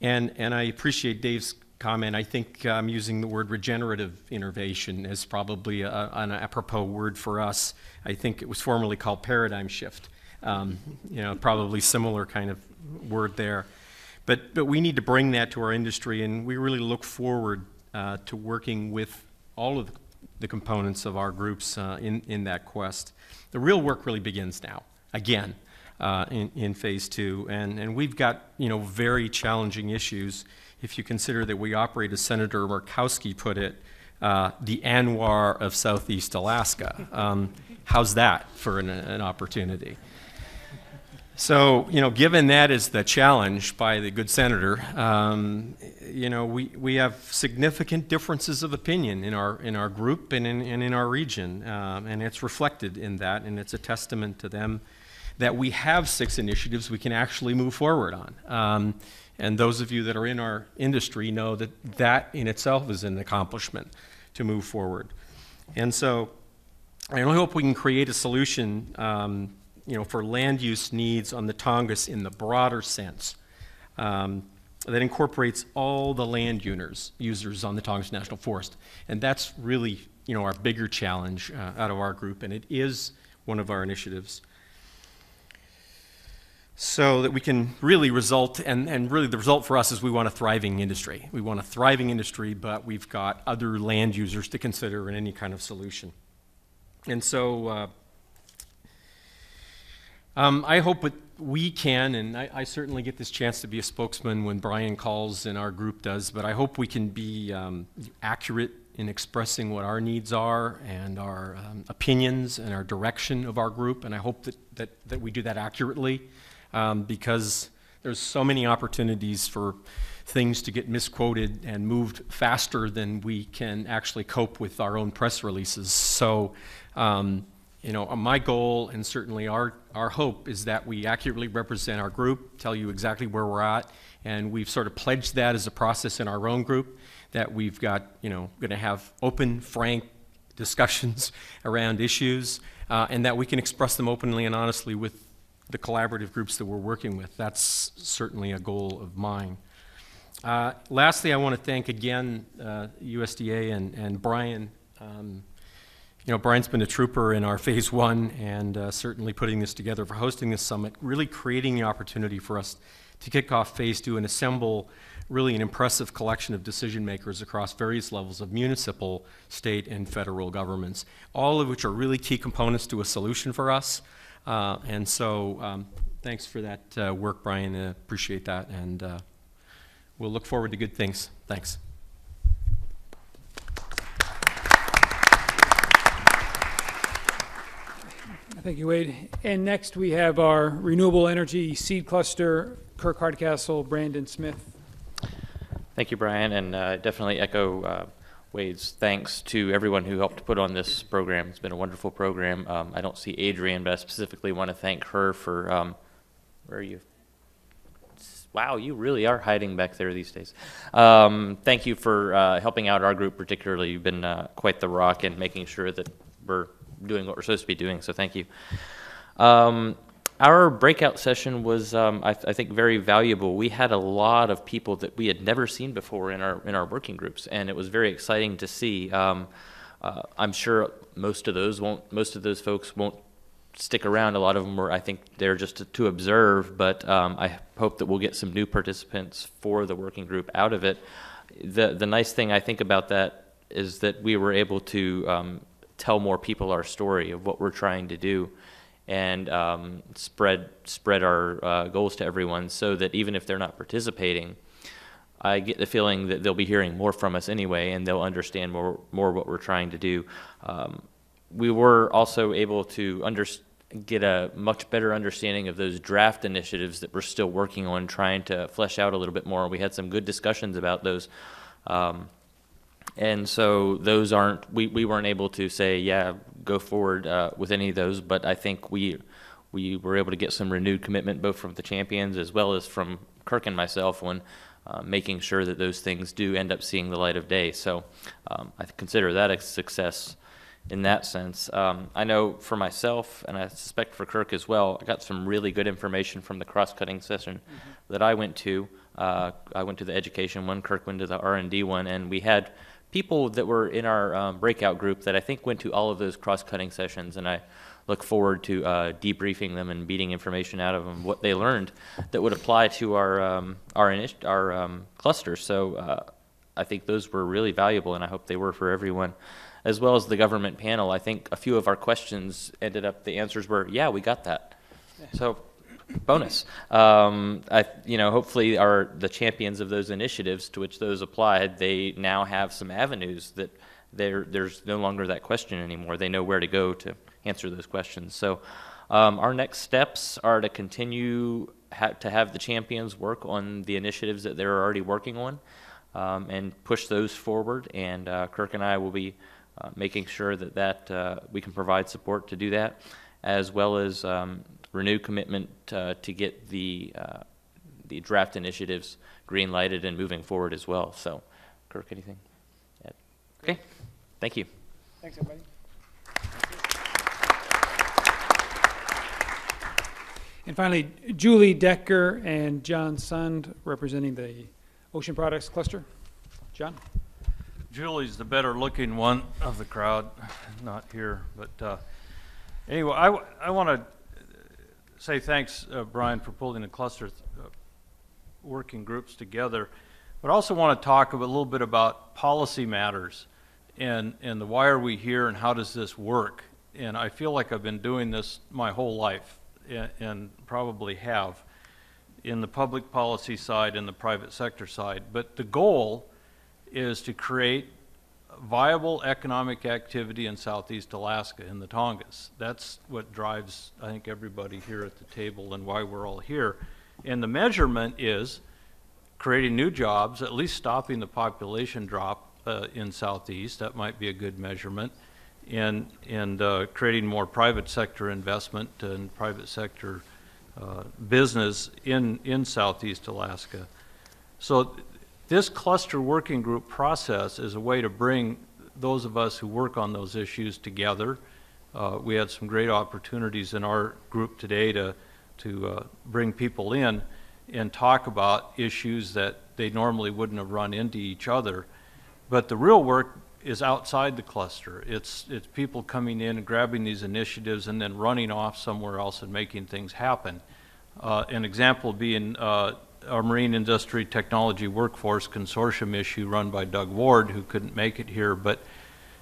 I appreciate Dave's comment. I think I'm using the word regenerative innovation as probably an apropos word for us. I think it was formerly called paradigm shift. You know, probably similar kind of word there. But we need to bring that to our industry, and we really look forward to working with all of the components of our groups in that quest. The real work really begins now, again. In phase 2, and we've got, you know, very challenging issues. If you consider that we operate, as Senator Murkowski put it, the ANWR of Southeast Alaska. How's that for an opportunity? So, you know, given that is the challenge by the good senator, you know, we have significant differences of opinion in our group and in our region, and it's reflected in that, and it's a testament to them that we have 6 initiatives we can actually move forward on. And those of you that are in our industry know that that in itself is an accomplishment to move forward. And so I really hope we can create a solution you know, for land use needs on the Tongass in the broader sense that incorporates all the land users on the Tongass National Forest. And that's really, you know, our bigger challenge out of our group, and it is one of our initiatives. So that we can really result, and really the result for us is we want a thriving industry. We want a thriving industry, but we've got other land users to consider in any kind of solution. And so I hope that we can, and I certainly get this chance to be a spokesman when Brian calls and our group does, but I hope we can be accurate in expressing what our needs are and our opinions and our direction of our group, and I hope that we do that accurately. Because there's so many opportunities for things to get misquoted and moved faster than we can actually cope with our own press releases. So, you know, my goal and certainly our hope is that we accurately represent our group, tell you exactly where we're at, and we've sort of pledged that as a process in our own group, that we've got, you know, going to have open, frank, discussions around issues, and that we can express them openly and honestly with the collaborative groups that we're working with. That's certainly a goal of mine. Lastly, I want to thank again USDA and Brian. Brian's been a trooper in our phase 1 and certainly putting this together for hosting this summit, really creating the opportunity for us to kick off phase 2 and assemble really an impressive collection of decision makers across various levels of municipal, state, and federal governments, all of which are really key components to a solution for us. And so thanks for that work, Brian. I appreciate that. And we'll look forward to good things. Thanks. Thank you, Wade. And next we have our Renewable Energy Seed Cluster, Kirk Hardcastle, Brandon Smith. Thank you, Brian, and definitely echo Wade's thanks to everyone who helped put on this program. It's been a wonderful program. I don't see Adrian, but I specifically want to thank her for, where are you? Wow, you really are hiding back there these days. Thank you for helping out our group particularly. You've been quite the rock in making sure that we're doing what we're supposed to be doing, so thank you. Our breakout session was, I think, very valuable. We had a lot of people that we had never seen before in our working groups, and it was very exciting to see. I'm sure most of those folks won't stick around. A lot of them were, I think, there just to observe, but I hope that we'll get some new participants for the working group out of it. The nice thing I think about that is that we were able to tell more people our story of what we're trying to do, and spread our goals to everyone, so that even if they're not participating, I get the feeling that they'll be hearing more from us anyway, and they'll understand more what we're trying to do. We were also able to get a much better understanding of those draft initiatives that we're still working on, trying to flesh out a little bit more. We had some good discussions about those. And so those we weren't able to say, yeah, go forward with any of those, but I think we were able to get some renewed commitment both from the champions as well as from Kirk and myself when making sure that those things do end up seeing the light of day. So I consider that a success in that sense. I know for myself, and I suspect for Kirk as well, I got some really good information from the cross-cutting session that I went to. I went to the education one, Kirk went to the R&D one, and we had people that were in our breakout group that I think went to all of those cross-cutting sessions, and I look forward to debriefing them and beating information out of them, what they learned that would apply to our cluster. So I think those were really valuable, and I hope they were for everyone. As well as the government panel, I think a few of our questions ended up, the answers were, yeah, we got that. So bonus. Hopefully the champions of those initiatives to which those applied, they now have some avenues that there's no longer that question anymore. They know where to go to answer those questions. So our next steps are to continue to have the champions work on the initiatives that they're already working on and push those forward. And Kirk and I will be making sure that we can provide support to do that, as well as renewed commitment to get the draft initiatives green-lighted and moving forward as well. So, Kirk, anything? Okay, thank you. Thanks, everybody. And finally, Julie Decker and John Sund representing the Ocean Products Cluster. John? Julie's the better-looking one of the crowd, not here. But anyway, I want to say thanks, Brian, for pulling the cluster working groups together. But I also want to talk a little bit about policy matters and the why are we here and how does this work. And I feel like I've been doing this my whole life and probably have in the public policy side and the private sector side. But the goal is to create viable economic activity in Southeast Alaska, in the Tongass. That's what drives, I think, everybody here at the table and why we're all here. And the measurement is creating new jobs, at least stopping the population drop in Southeast. That might be a good measurement. And creating more private sector investment and private sector business in Southeast Alaska. So this cluster working group process is a way to bring those of us who work on those issues together. We had some great opportunities in our group today to bring people in and talk about issues that they normally wouldn't have run into each other. But the real work is outside the cluster. It's people coming in and grabbing these initiatives and then running off somewhere else and making things happen. An example being our Marine Industry Technology Workforce Consortium issue run by Doug Ward, who couldn't make it here, but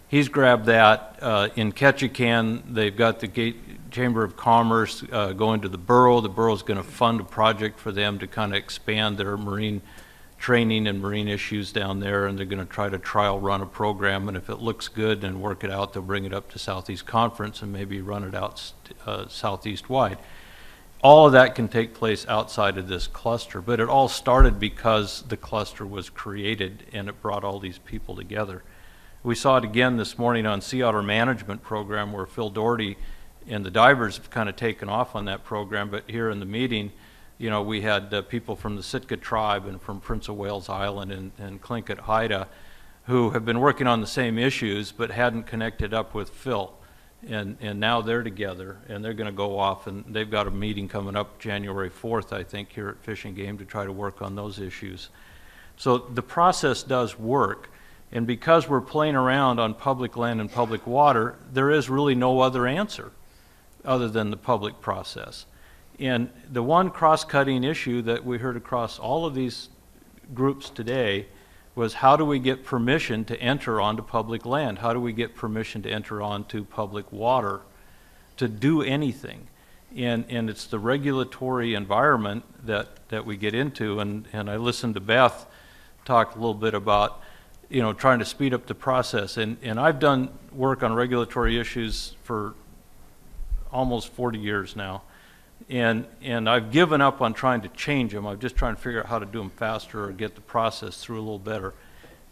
he's grabbed that. In Ketchikan, they've got the Chamber of Commerce going to the borough. The borough's going to fund a project for them to kind of expand their marine training and marine issues down there, and they're going to try to trial run a program, and if it looks good and work it out, they'll bring it up to Southeast Conference and maybe run it out Southeast wide. All of that can take place outside of this cluster, but it all started because the cluster was created and it brought all these people together. We saw it again this morning on Sea Otter Management Program, where Phil Doherty and the divers have kind of taken off on that program, but here in the meeting, you know, we had people from the Sitka tribe and from Prince of Wales Island and Tlingit Haida who have been working on the same issues but hadn't connected up with Phil. And now they're together and they're going to go off, and they've got a meeting coming up January 4th, I think, here at Fish and Game to try to work on those issues. So the process does work. And because we're playing around on public land and public water, there is really no other answer other than the public process. And the one cross-cutting issue that we heard across all of these groups today was, how do we get permission to enter onto public land? How do we get permission to enter onto public water to do anything? And it's the regulatory environment that we get into. And I listened to Beth talk a little bit about, you know, trying to speed up the process. And I've done work on regulatory issues for almost 40 years now. And I've given up on trying to change them. I'm just trying to figure out how to do them faster or get the process through a little better.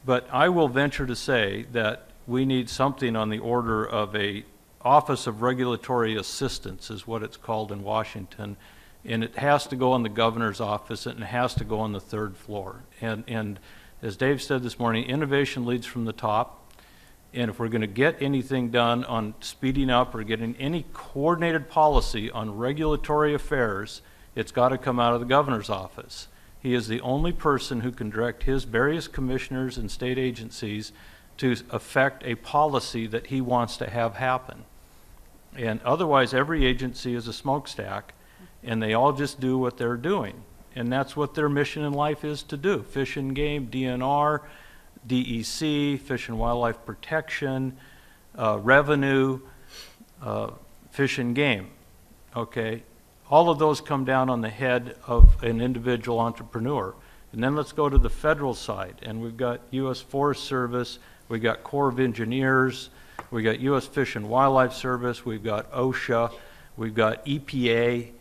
But I will venture to say that we need something on the order of a Office of Regulatory Assistance, is what it's called in Washington. And it has to go in the governor's office, and it has to go on the third floor. And as Dave said this morning, innovation leads from the top. And if we're going to get anything done on speeding up or getting any coordinated policy on regulatory affairs, it's got to come out of the governor's office. He is the only person who can direct his various commissioners and state agencies to affect a policy that he wants to have happen. And otherwise, every agency is a smokestack, and they all just do what they're doing. And that's what their mission in life is to do. Fish and Game, DNR, DEC, Fish and Wildlife Protection, Revenue, Fish and Game, okay? All of those come down on the head of an individual entrepreneur. And then let's go to the federal side, and we've got U.S. Forest Service, we've got Corps of Engineers, we've got U.S. Fish and Wildlife Service, we've got OSHA, we've got EPA,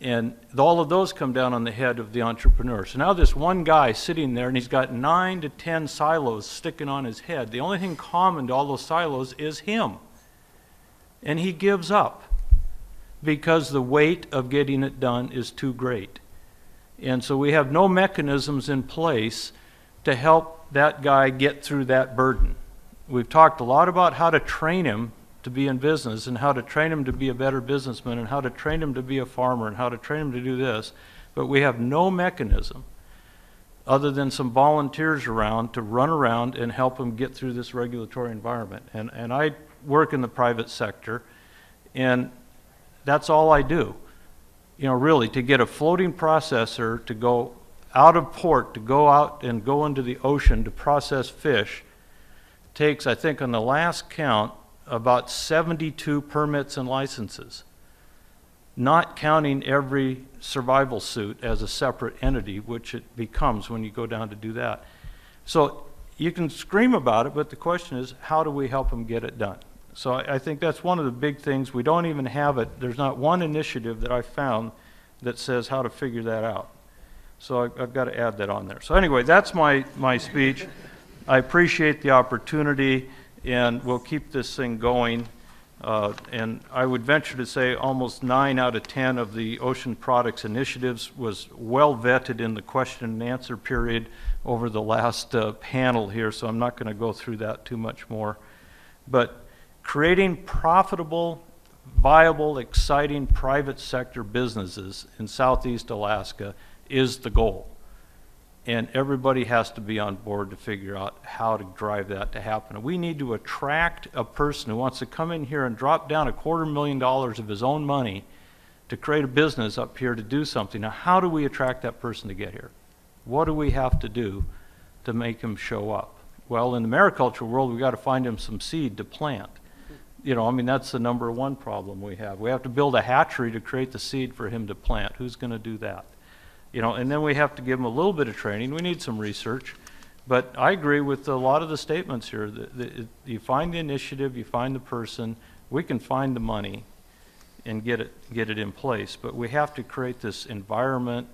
and all of those come down on the head of the entrepreneur. So now this one guy sitting there, and he's got 9 to 10 silos sticking on his head. The only thing common to all those silos is him. And he gives up because the weight of getting it done is too great. And so we have no mechanisms in place to help that guy get through that burden. We've talked a lot about how to train him to be in business, and how to train him to be a better businessman, and how to train him to be a farmer, and how to train him to do this, but we have no mechanism other than some volunteers around to run around and help him get through this regulatory environment. And I work in the private sector, and that's all I do. You know, really, to get a floating processor to go out of port, to go out and go into the ocean to process fish, takes, I think on the last count, about 72 permits and licenses, not counting every survival suit as a separate entity, which it becomes when you go down to do that. So you can scream about it, but the question is, how do we help them get it done? So I think that's one of the big things. We don't even have it. There's not one initiative that I found that says how to figure that out. So I've got to add that on there. So anyway, that's my speech. I appreciate the opportunity, and we'll keep this thing going. And I would venture to say almost 9 out of 10 of the ocean products initiatives was well vetted in the question and answer period over the last panel here, so I'm not going to go through that too much more. But creating profitable, viable, exciting private sector businesses in Southeast Alaska is the goal. And everybody has to be on board to figure out how to drive that to happen. We need to attract a person who wants to come in here and drop down $250,000 of his own money to create a business up here to do something. Now, how do we attract that person to get here? What do we have to do to make him show up? Well, in the mariculture world, we've got to find him some seed to plant. You know, I mean, that's the number one problem we have. We have to build a hatchery to create the seed for him to plant. Who's going to do that? You know, and then we have to give him a little bit of training. We need some research. But I agree with a lot of the statements here. You find the initiative, you find the person, we can find the money and get it in place. But we have to create this environment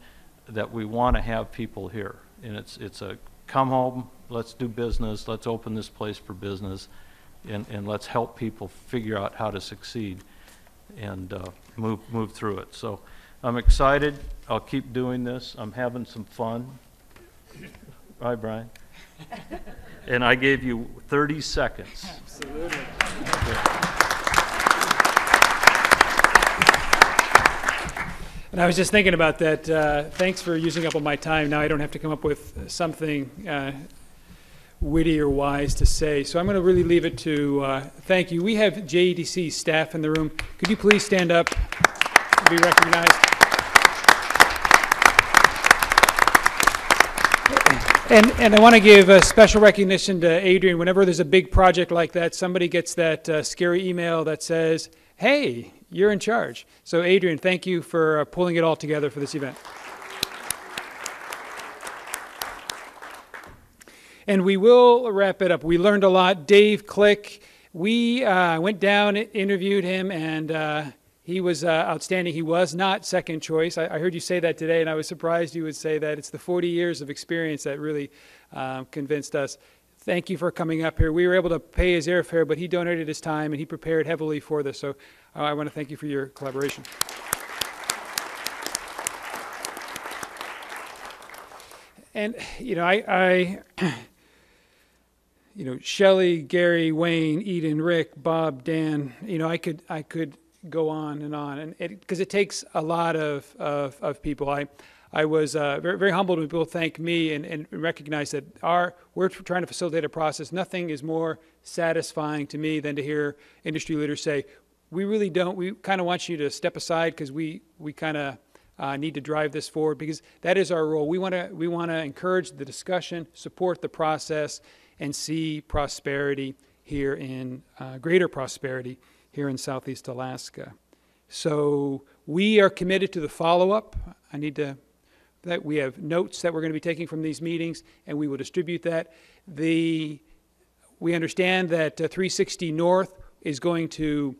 that we want to have people here. And it's a come home, let's do business, let's open this place for business, and let's help people figure out how to succeed and move through it. So I'm excited. I'll keep doing this. I'm having some fun. Hi, Brian. And I gave you 30 seconds. Absolutely. And I was just thinking about that. Thanks for using up all my time. Now I don't have to come up with something witty or wise to say. So I'm going to really leave it to thank you. We have JEDC staff in the room. Could you please stand up and be recognized? And I want to give a special recognition to Adrian. Whenever there's a big project like that, somebody gets that scary email that says, hey, you're in charge. So Adrian, thank you for pulling it all together for this event. And we will wrap it up. We learned a lot. Dave Click, we went down, interviewed him, and he was outstanding. He was not second choice. I heard you say that today, and I was surprised you would say that. It's the 40 years of experience that really convinced us. Thank you for coming up here. We were able to pay his airfare, but he donated his time, and he prepared heavily for this. So I want to thank you for your collaboration. And, you know, you know, Shelley, Gary, Wayne, Eden, Rick, Bob, Dan, you know, I could go on, and because it takes a lot of people. I was very, very humbled when people thank me and recognize that we're trying to facilitate a process. Nothing is more satisfying to me than to hear industry leaders say, we kind of want you to step aside because we kind of need to drive this forward, because that is our role. We want to encourage the discussion, support the process, and see prosperity here in greater prosperity here in Southeast Alaska. So we are committed to the follow-up. That we have notes that we're going to be taking from these meetings, and we will distribute that. We understand that 360 North is going to,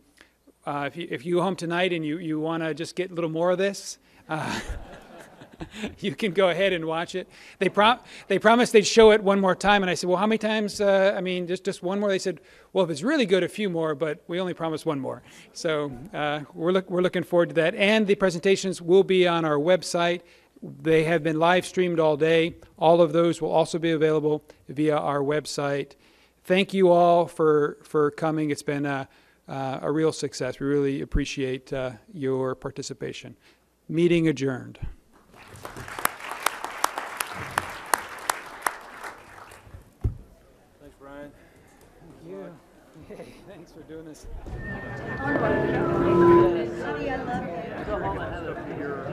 if you go home tonight and you want to just get a little more of this, you can go ahead and watch it. They promised they'd show it one more time, and I said, well, how many times? I mean, just one more. They said, well, if it's really good, a few more, but we only promised one more. So we're looking forward to that. And the presentations will be on our website. They have been live streamed all day. All of those will also be available via our website. Thank you all for coming. It's been a real success. We really appreciate your participation. Meeting adjourned. Thanks, Brian. Thank you. Hey, thanks for doing this. Go home and have a beer.